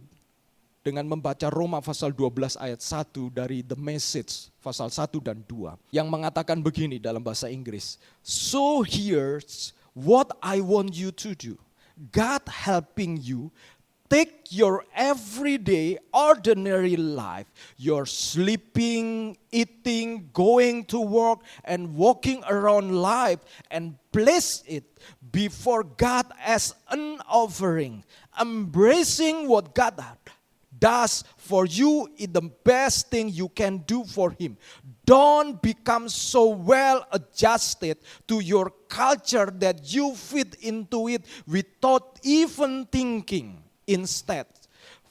dengan membaca Roma pasal 12 ayat 1 dari The Message, pasal 1 dan 2. Yang mengatakan begini dalam bahasa Inggris. So here's what I want you to do. God helping you. Take your everyday, ordinary life, your sleeping, eating, going to work, and walking around life, and place it before God as an offering, embracing what God does for you is the best thing you can do for Him. Don't become so well adjusted to your culture that you fit into it without even thinking. Instead,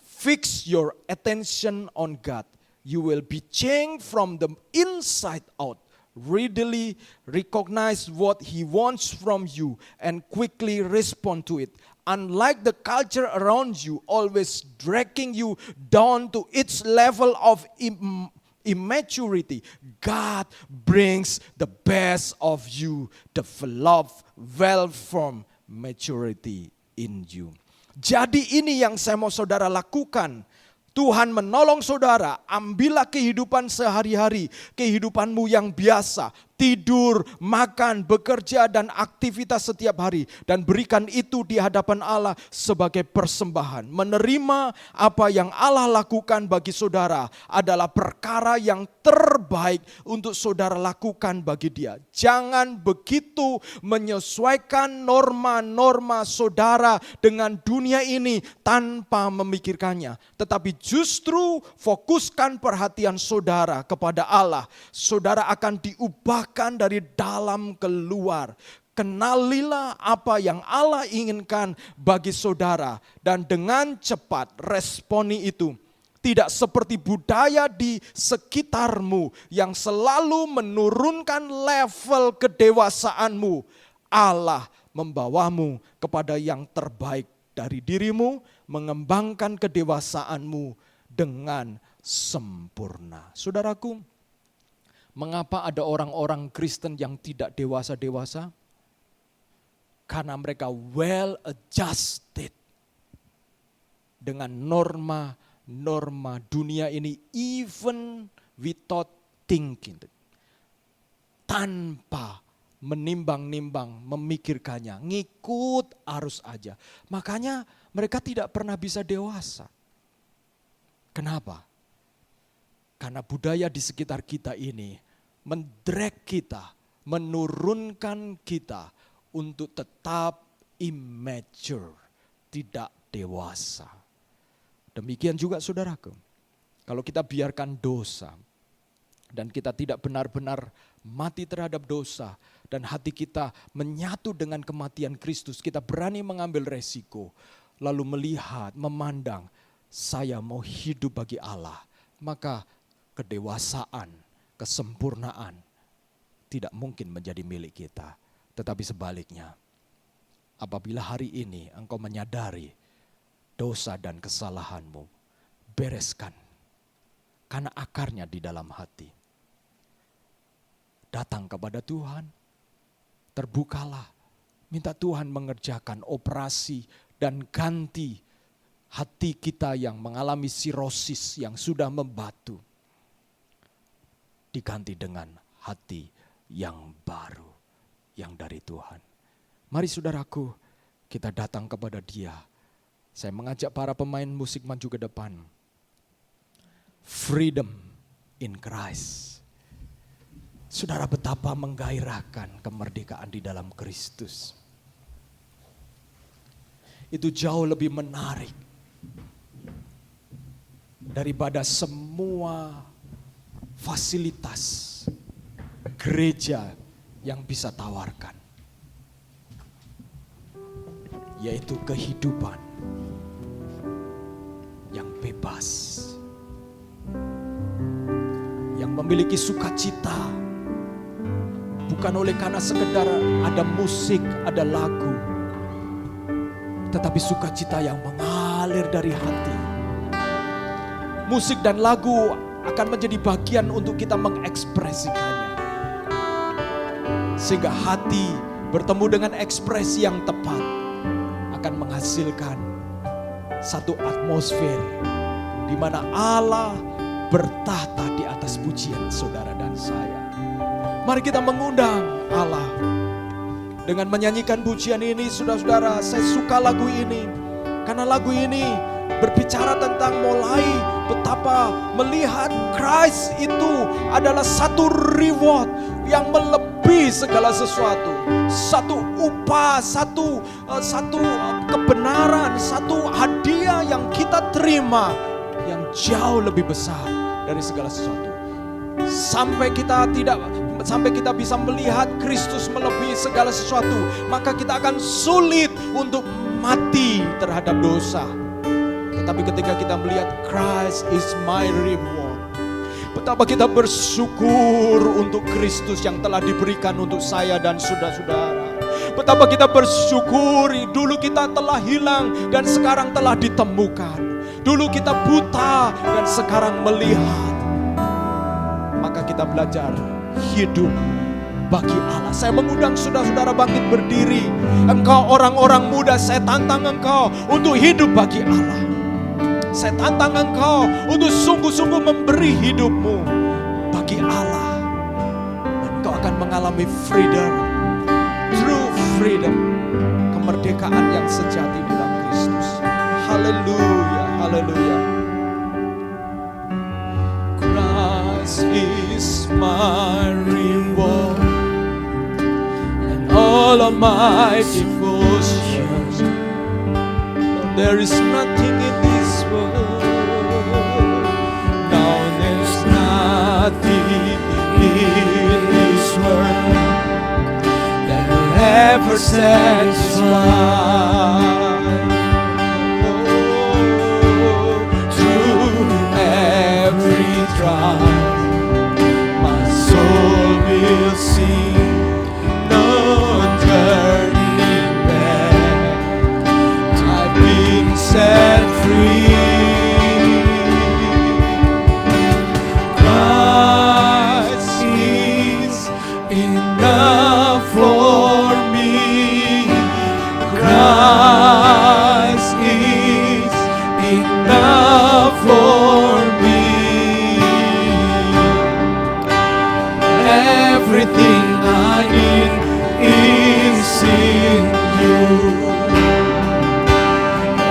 fix your attention on God. You will be changed from the inside out. Readily recognize what He wants from you and quickly respond to it. Unlike the culture around you, always dragging you down to its level of immaturity, God brings the best of you, develop well-formed maturity in you. Jadi ini yang saya mau saudara lakukan. Tuhan menolong saudara, ambillah kehidupan sehari-hari, kehidupanmu yang biasa. Tidur, makan, bekerja, dan aktivitas setiap hari. Dan berikan itu di hadapan Allah sebagai persembahan. Menerima apa yang Allah lakukan bagi saudara adalah perkara yang terbaik untuk saudara lakukan bagi Dia. Jangan begitu menyesuaikan norma-norma saudara dengan dunia ini tanpa memikirkannya. Tetapi justru fokuskan perhatian saudara kepada Allah. Saudara akan diubah dari dalam keluar. Kenalilah apa yang Allah inginkan bagi saudara dan dengan cepat responi itu. Tidak seperti budaya di sekitarmu yang selalu menurunkan level kedewasaanmu. Allah membawamu kepada yang terbaik dari dirimu, mengembangkan kedewasaanmu dengan sempurna. Saudaraku, mengapa ada orang-orang Kristen yang tidak dewasa-dewasa? Karena mereka well adjusted dengan norma-norma dunia ini, even without thinking. Tanpa menimbang-nimbang, memikirkannya, ngikut arus aja. Makanya mereka tidak pernah bisa dewasa. Kenapa? Karena budaya di sekitar kita ini mendrag kita, menurunkan kita untuk tetap immature, tidak dewasa. Demikian juga saudaraku, kalau kita biarkan dosa dan kita tidak benar-benar mati terhadap dosa dan hati kita menyatu dengan kematian Kristus, kita berani mengambil resiko, lalu melihat, memandang, saya mau hidup bagi Allah, maka kedewasaan, kesempurnaan tidak mungkin menjadi milik kita. Tetapi sebaliknya, apabila hari ini engkau menyadari dosa dan kesalahanmu, bereskan, karena akarnya di dalam hati. Datang kepada Tuhan, terbukalah, minta Tuhan mengerjakan operasi dan ganti hati kita yang mengalami sirosis yang sudah membatu, diganti dengan hati yang baru, yang dari Tuhan. Mari saudaraku, kita datang kepada Dia. Saya mengajak para pemain musik maju ke depan. Freedom in Christ. Saudara, betapa menggairahkan kemerdekaan di dalam Kristus. Itu jauh lebih menarik daripada semua fasilitas gereja yang bisa tawarkan, yaitu kehidupan yang bebas, yang memiliki sukacita, bukan oleh karena sekedar ada musik, ada lagu, tetapi sukacita yang mengalir dari hati. Musik dan lagu akan menjadi bagian untuk kita mengekspresikannya, sehingga hati bertemu dengan ekspresi yang tepat akan menghasilkan satu atmosfer di mana Allah bertahta di atas pujian saudara dan saya. Mari kita mengundang Allah dengan menyanyikan pujian ini. Saudara-saudara, saya suka lagu ini karena lagu ini berbicara tentang mulai betapa melihat Christ itu adalah satu reward yang melebihi segala sesuatu. Satu upah, satu kebenaran, satu hadiah yang kita terima yang jauh lebih besar dari segala sesuatu. Sampai kita bisa melihat Kristus melebihi segala sesuatu, maka kita akan sulit untuk mati terhadap dosa. Tetapi ketika kita melihat Christ is my reward, betapa kita bersyukur untuk Kristus yang telah diberikan untuk saya dan saudara-saudara. Betapa kita bersyukur, dulu kita telah hilang dan sekarang telah ditemukan. Dulu kita buta dan sekarang melihat. Maka kita belajar hidup bagi Allah. Saya mengundang saudara-saudara bangkit berdiri. Engkau orang-orang muda, saya tantang engkau untuk hidup bagi Allah. Saya tantang engkau untuk sungguh-sungguh memberi hidupmu bagi Allah. Dan engkau akan mengalami freedom, true freedom, kemerdekaan yang sejati di dalam Kristus. Haleluya, haleluya. Christ is my reward and all of my devotions. Lord, there is nothing in this world. No, there's nothing in this world that will ever satisfy. My soul will sing, no turning back. I've been set free. Christ is enough for me. Christ is enough for me. Everything I need is in you.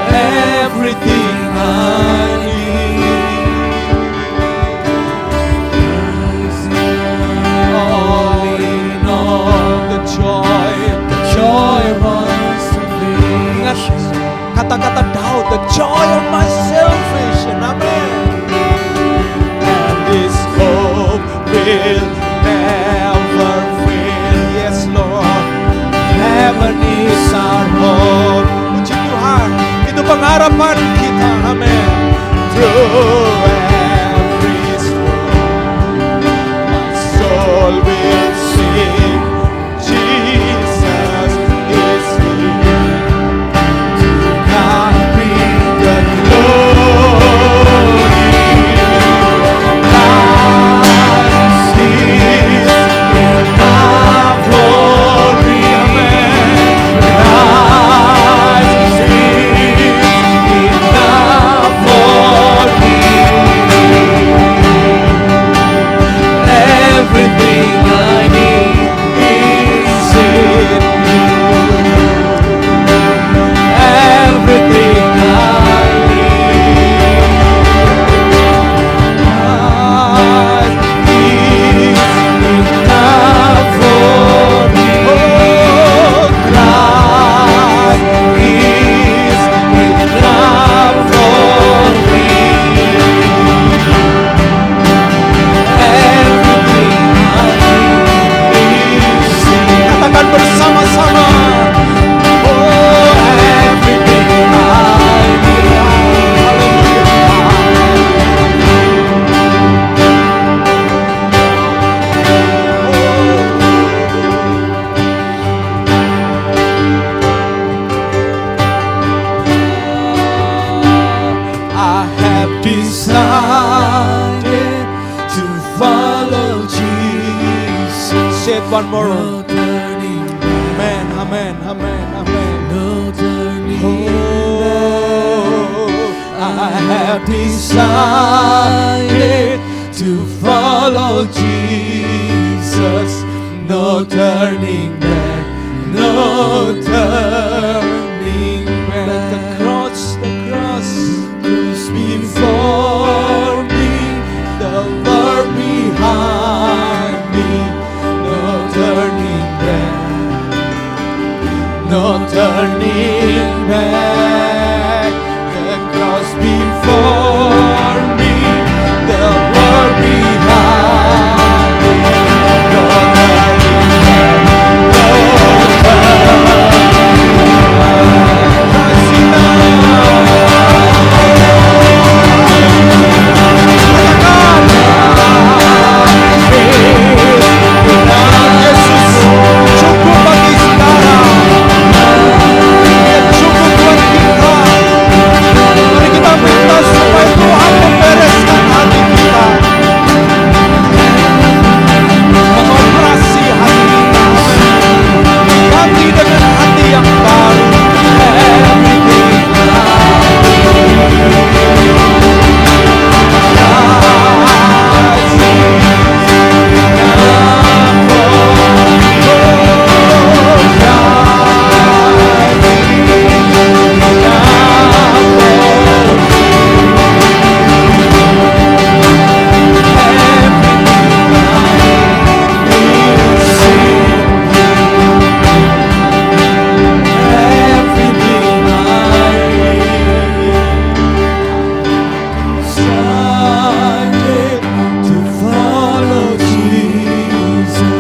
Everything I need. All in all, the joy one more. No turning back. Amen, amen, amen, amen. No turning Oh, I have decided to follow Jesus. No turning back, no turning back. The cross before me, the world behind me. No turning back, no turning back. The cross before me, the world behind me. No turning back, no Yesus cukup bagi sekarang. Dia cukup buat kita. Mari kita minta supaya Tuhan membereskan hati kita, mengoperasi hati kita, ganti dengan hati yang baru.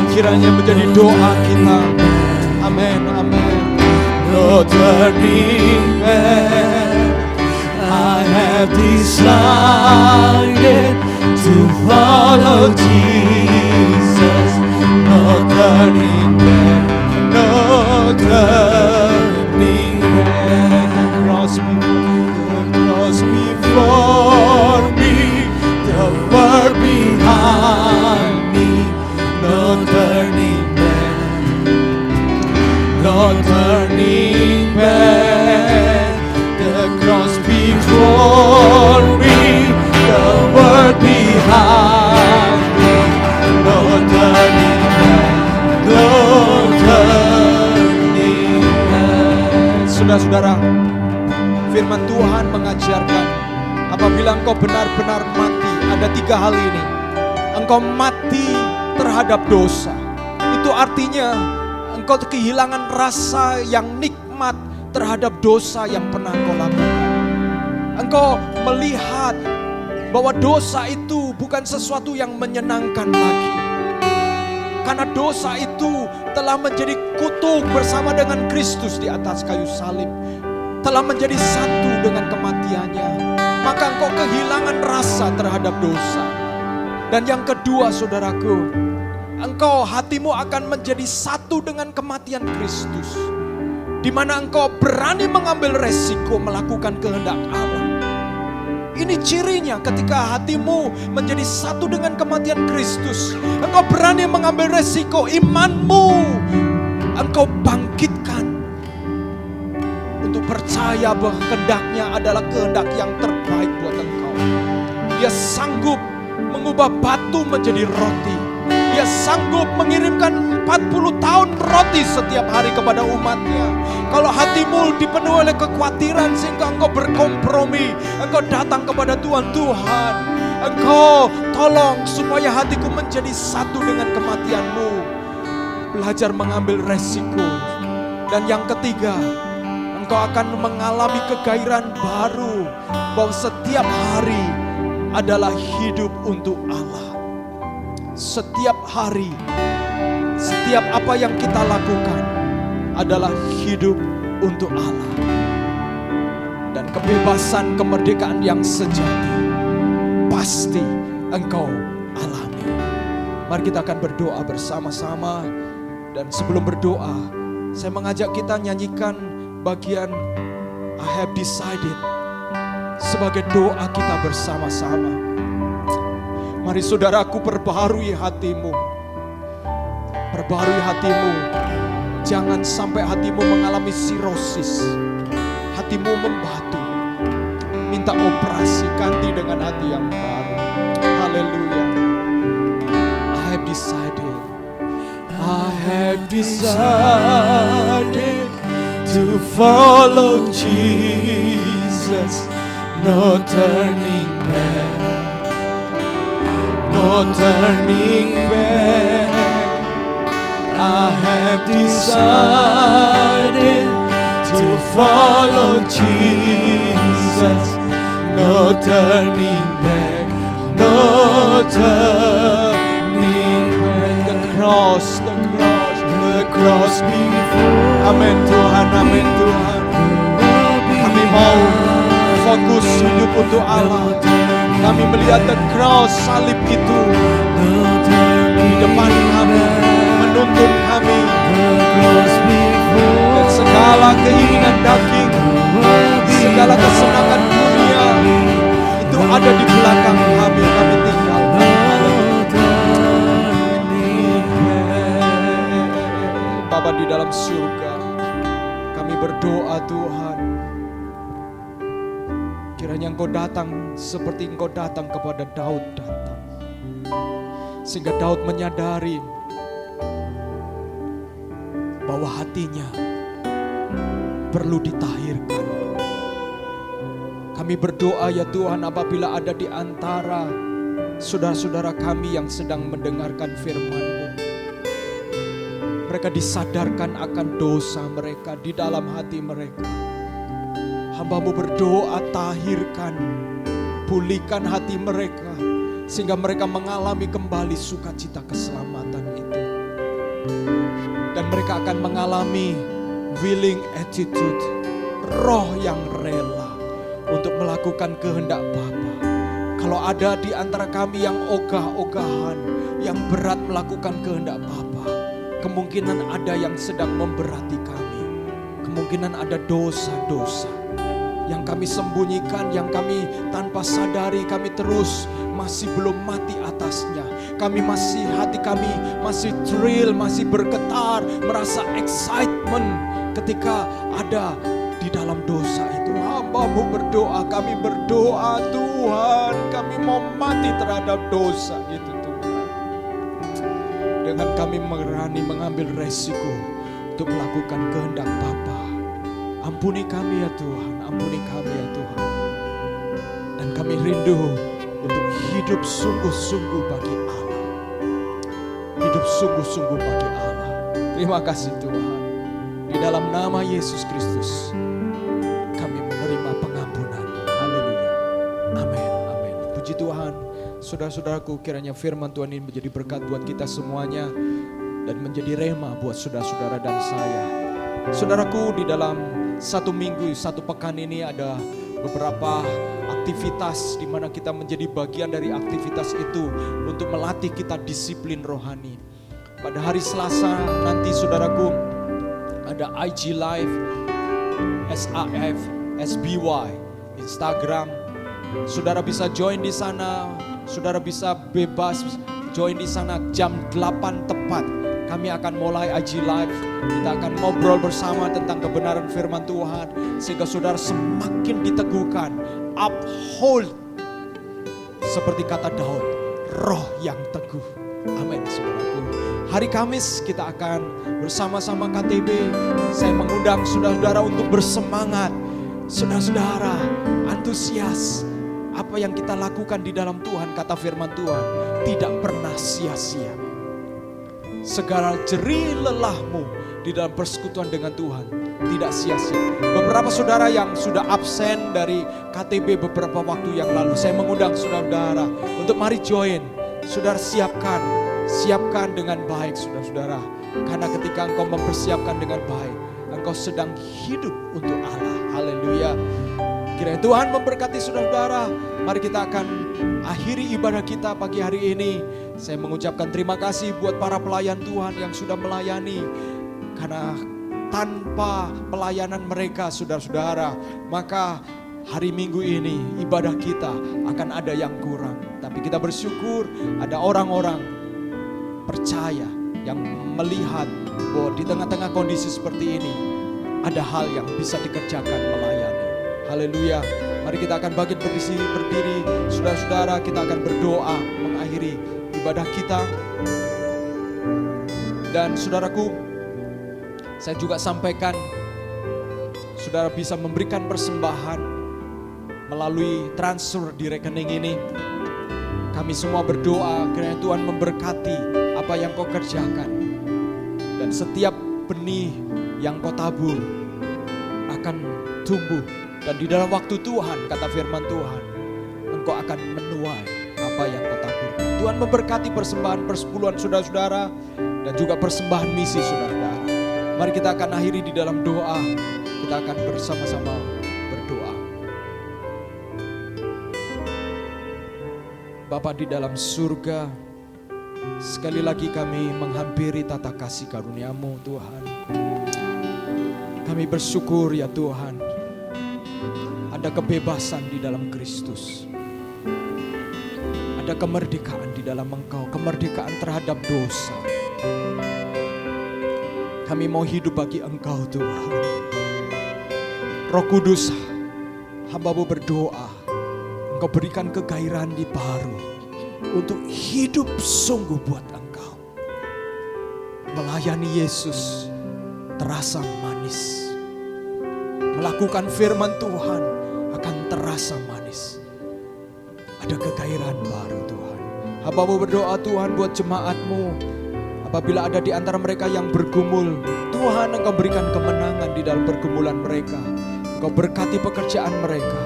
Kiranya menjadi doa kita. Amin, amin. No turning back. I have decided to follow Jesus. No turning back, no turning back. The cross before me, the world behind me. No turning back, no turning back. The cross before me, the world behind me. No turning back, no turning back. Saudara-saudara, firman Tuhan mengajarkan apabila engkau benar-benar mati, ada 3 hal ini. Engkau mati terhadap dosa. Itu artinya engkau kehilangan rasa yang nikmat terhadap dosa yang pernah engkau lakukan. Engkau melihat bahwa dosa itu bukan sesuatu yang menyenangkan lagi. Karena dosa itu telah menjadi kutuk bersama dengan Kristus di atas kayu salib. Telah menjadi satu dengan kematiannya. Maka engkau kehilangan rasa terhadap dosa. Dan yang kedua, saudaraku, engkau hatimu akan menjadi satu dengan kematian Kristus, di mana engkau berani mengambil resiko melakukan kehendak Allah. Ini cirinya ketika hatimu menjadi satu dengan kematian Kristus. Engkau berani mengambil resiko imanmu. Engkau bangkitkan untuk percaya bahwa kehendaknya adalah kehendak yang terbaik buat engkau. Dia sanggup mengubah batu menjadi roti. Dia sanggup mengirimkan 40 tahun roti setiap hari kepada umatnya. Kalau hatimu dipenuhi oleh kekhawatiran sehingga engkau berkompromi, engkau datang kepada Tuhan. Tuhan, engkau tolong supaya hatiku menjadi satu dengan kematianmu. Belajar mengambil resiko. Dan yang ketiga, engkau akan mengalami kegairan baru, bahwa setiap hari adalah hidup untuk Allah. Setiap hari, setiap apa yang kita lakukan adalah hidup untuk Allah. Dan kebebasan, kemerdekaan yang sejati pasti engkau alami. Mari kita akan berdoa bersama-sama. Dan sebelum berdoa, saya mengajak kita nyanyikan bagian I have decided sebagai doa kita bersama-sama. Mari saudaraku, perbaharui hatimu. Perbarui hatimu. Jangan sampai hatimu mengalami sirosis. Hatimu membatu. Minta operasi, ganti dengan hati yang baru. Haleluya. I have decided to follow Jesus. No turning back. No turning back. I have decided to follow Jesus. No turning back. No turning back. The cross before. Amin Tuhan, amin Tuhan. Kami mau fokus hidup untuk Allah. Kami melihat the cross, salib itu di depan kami, menuntun kami. Dan segala keinginan daging, segala kesenangan dunia itu ada di belakang kami, kami tinggal. Bapa di dalam surga, kami berdoa Tuhan, kiranya Engkau datang seperti Engkau datang kepada Daud datang. Sehingga Daud menyadari bahwa hatinya perlu ditahirkan. Kami berdoa ya Tuhan, apabila ada di antara saudara-saudara kami yang sedang mendengarkan firman-Mu, mereka disadarkan akan dosa mereka di dalam hati mereka. Hamba-Mu berdoa, tahirkan, pulihkan hati mereka, sehingga mereka mengalami kembali sukacita keselamatan itu. Dan mereka akan mengalami willing attitude, roh yang rela untuk melakukan kehendak Bapa. Kalau ada di antara kami yang ogah-ogahan, yang berat melakukan kehendak Bapa, kemungkinan ada yang sedang memberati kami. Kemungkinan ada dosa-dosa yang kami sembunyikan, yang kami tanpa sadari kami terus masih belum mati atasnya. Kami masih, hati kami masih thrill, masih bergetar, merasa excitement ketika ada di dalam dosa itu. Hamba-Mu berdoa, kami berdoa Tuhan, kami mau mati terhadap dosa itu Tuhan. Dengan kami berani mengambil resiko untuk melakukan kehendak Bapa. Ampuni kami ya Tuhan, ampuni kami ya Tuhan. Dan kami rindu untuk hidup sungguh-sungguh bagi Allah. Hidup sungguh-sungguh bagi Allah. Terima kasih Tuhan. Di dalam nama Yesus Kristus kami menerima pengampunan. Haleluya. Amin. Amin. Puji Tuhan. Saudara-saudaraku, kiranya firman Tuhan ini menjadi berkat buat kita semuanya dan menjadi rema buat saudara-saudara dan saya. Saudaraku, di dalam satu minggu, satu pekan ini ada beberapa aktivitas di mana kita menjadi bagian dari aktivitas itu untuk melatih kita disiplin rohani. Pada hari Selasa nanti saudaraku ada IG Live, SAF, SBY, Instagram. Saudara bisa join di sana, saudara bisa bebas join di sana jam 8 tepat. Kami akan mulai IG Live, kita akan ngobrol bersama tentang kebenaran firman Tuhan. Sehingga saudara semakin diteguhkan, uphold, seperti kata Daud, roh yang teguh. Amin saudaraku. Hari Kamis kita akan bersama-sama KTB. Saya mengundang saudara-saudara untuk bersemangat. Saudara-saudara, antusias. Apa yang kita lakukan di dalam Tuhan, kata firman Tuhan, tidak pernah sia-sia. Segala jerih lelahmu di dalam persekutuan dengan Tuhan tidak sia-sia. Beberapa saudara yang sudah absen dari KTB beberapa waktu yang lalu, saya mengundang saudara-saudara untuk mari join. Saudara siapkan dengan baik saudara-saudara. Karena ketika engkau mempersiapkan dengan baik, engkau sedang hidup untuk Allah. Haleluya. Kiranya Tuhan memberkati saudara-saudara. Mari kita akan akhiri ibadah kita pagi hari ini. Saya mengucapkan terima kasih buat para pelayan Tuhan yang sudah melayani. Karena tanpa pelayanan mereka saudara-saudara, maka hari Minggu ini ibadah kita akan ada yang kurang. Tapi kita bersyukur ada orang-orang percaya yang melihat bahwa di tengah-tengah kondisi seperti ini ada hal yang bisa dikerjakan melayani. Haleluya. Mari kita akan bangkit berdiri. Saudara-saudara, kita akan berdoa mengakhiri ibadah kita. Dan saudaraku, saya juga sampaikan, saudara bisa memberikan persembahan melalui transfer di rekening ini. Kami semua berdoa kiranya Tuhan memberkati apa yang kau kerjakan. Dan setiap benih yang kau tabur akan tumbuh. Dan di dalam waktu Tuhan, kata firman Tuhan, engkau akan menuai apa yang kau taburkan. Tuhan memberkati persembahan persepuluhan saudara-saudara dan juga persembahan misi saudara-saudara. Mari kita akan akhiri di dalam doa. Kita akan bersama-sama berdoa. Bapa di dalam surga, sekali lagi kami menghampiri tata kasih karunia-Mu Tuhan. Kami bersyukur ya Tuhan, ada kebebasan di dalam Kristus. Ada kemerdekaan di dalam Engkau, kemerdekaan terhadap dosa. Kami mau hidup bagi Engkau Tuhan. Roh Kudus, hamba-Mu berdoa, Engkau berikan kegairahan di baru untuk hidup sungguh buat Engkau. Melayani Yesus terasa manis. Melakukan firman Tuhan akan terasa manis. Ada kegairahan baru Tuhan. Hamba-Mu berdoa Tuhan buat jemaat-Mu. Apabila ada di antara mereka yang bergumul, Tuhan Engkau berikan kemenangan di dalam pergumulan mereka. Engkau berkati pekerjaan mereka.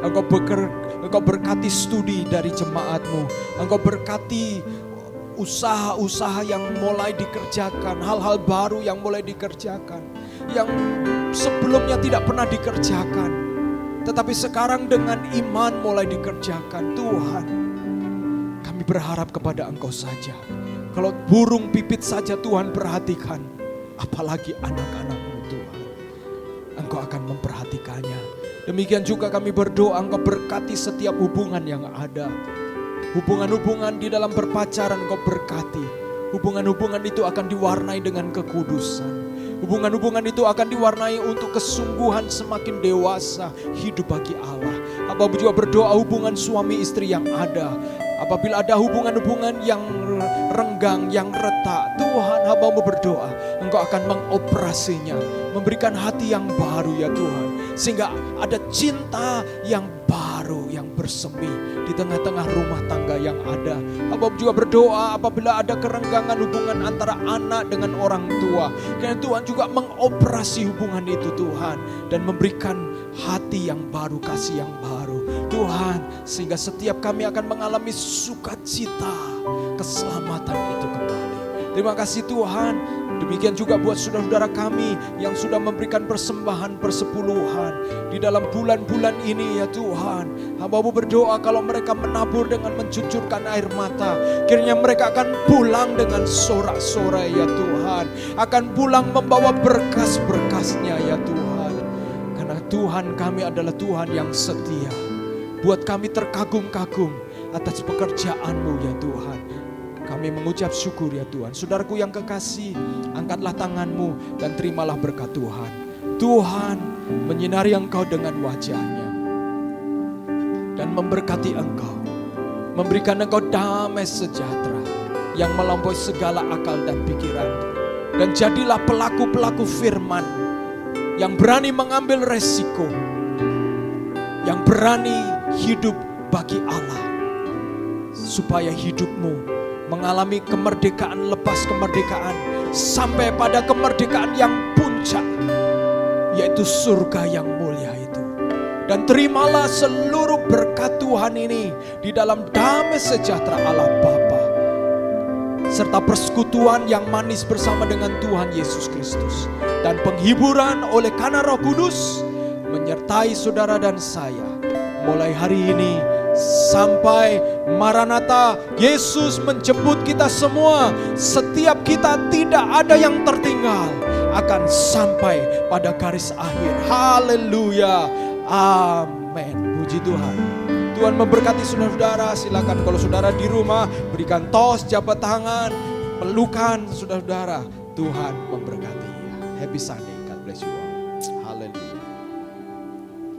Engkau berkati studi dari jemaat-Mu. Engkau berkati usaha-usaha yang mulai dikerjakan. Hal-hal baru yang mulai dikerjakan. Yang sebelumnya tidak pernah dikerjakan. Tetapi sekarang dengan iman mulai dikerjakan. Tuhan, kami berharap kepada Engkau saja. Kalau burung pipit saja Tuhan perhatikan, apalagi anak-anak-Mu Tuhan. Engkau akan memperhatikannya. Demikian juga kami berdoa Engkau berkati setiap hubungan yang ada. Hubungan-hubungan di dalam berpacaran Engkau berkati. Hubungan-hubungan itu akan diwarnai dengan kekudusan. Hubungan-hubungan itu akan diwarnai untuk kesungguhan semakin dewasa hidup bagi Allah. Hamba juga berdoa hubungan suami istri yang ada. Apabila ada hubungan-hubungan yang renggang, yang retak, Tuhan hamba-Mu berdoa, Engkau akan mengoperasinya, memberikan hati yang baru ya Tuhan. Sehingga ada cinta yang baru, yang bersemi di tengah-tengah rumah tangga yang ada. Hamba juga berdoa apabila ada kerenggangan hubungan antara anak dengan orang tua. Karena Tuhan juga mengoperasi hubungan itu Tuhan. Dan memberikan hati yang baru, kasih yang baru. Tuhan, sehingga setiap kami akan mengalami sukacita, keselamatan itu kembali. Terima kasih Tuhan. Demikian juga buat saudara-saudara kami yang sudah memberikan persembahan persepuluhan di dalam bulan-bulan ini ya Tuhan. Hamba-Mu berdoa kalau mereka menabur dengan mencucurkan air mata, kiranya mereka akan pulang dengan sorak-sorai ya Tuhan. Akan pulang membawa berkas-berkasnya ya Tuhan. Karena Tuhan kami adalah Tuhan yang setia. Buat kami terkagum-kagum atas pekerjaan-Mu ya Tuhan. Kami mengucap syukur ya Tuhan. Saudaraku yang kekasih, angkatlah tangan-Mu dan terimalah berkat Tuhan. Tuhan menyinari engkau dengan wajah-Nya dan memberkati engkau. Memberikan engkau damai sejahtera yang melampaui segala akal dan pikiran. Dan jadilah pelaku-pelaku firman yang berani mengambil resiko, yang berani hidup bagi Allah, supaya hidupmu mengalami kemerdekaan lepas kemerdekaan sampai pada kemerdekaan yang puncak, yaitu surga yang mulia itu. Dan terimalah seluruh berkat Tuhan ini di dalam damai sejahtera Allah Bapa, serta persekutuan yang manis bersama dengan Tuhan Yesus Kristus, dan penghiburan oleh karena Roh Kudus menyertai saudara dan saya mulai hari ini sampai Maranatha. Yesus menjemput kita semua. Setiap kita tidak ada yang tertinggal, akan sampai pada garis akhir. Haleluya. Amin. Puji Tuhan. Tuhan memberkati saudara-saudara. Silakan kalau saudara di rumah berikan tos, jabat tangan. pelukan saudara-saudara. Tuhan memberkati. Happy Sunday, God bless you.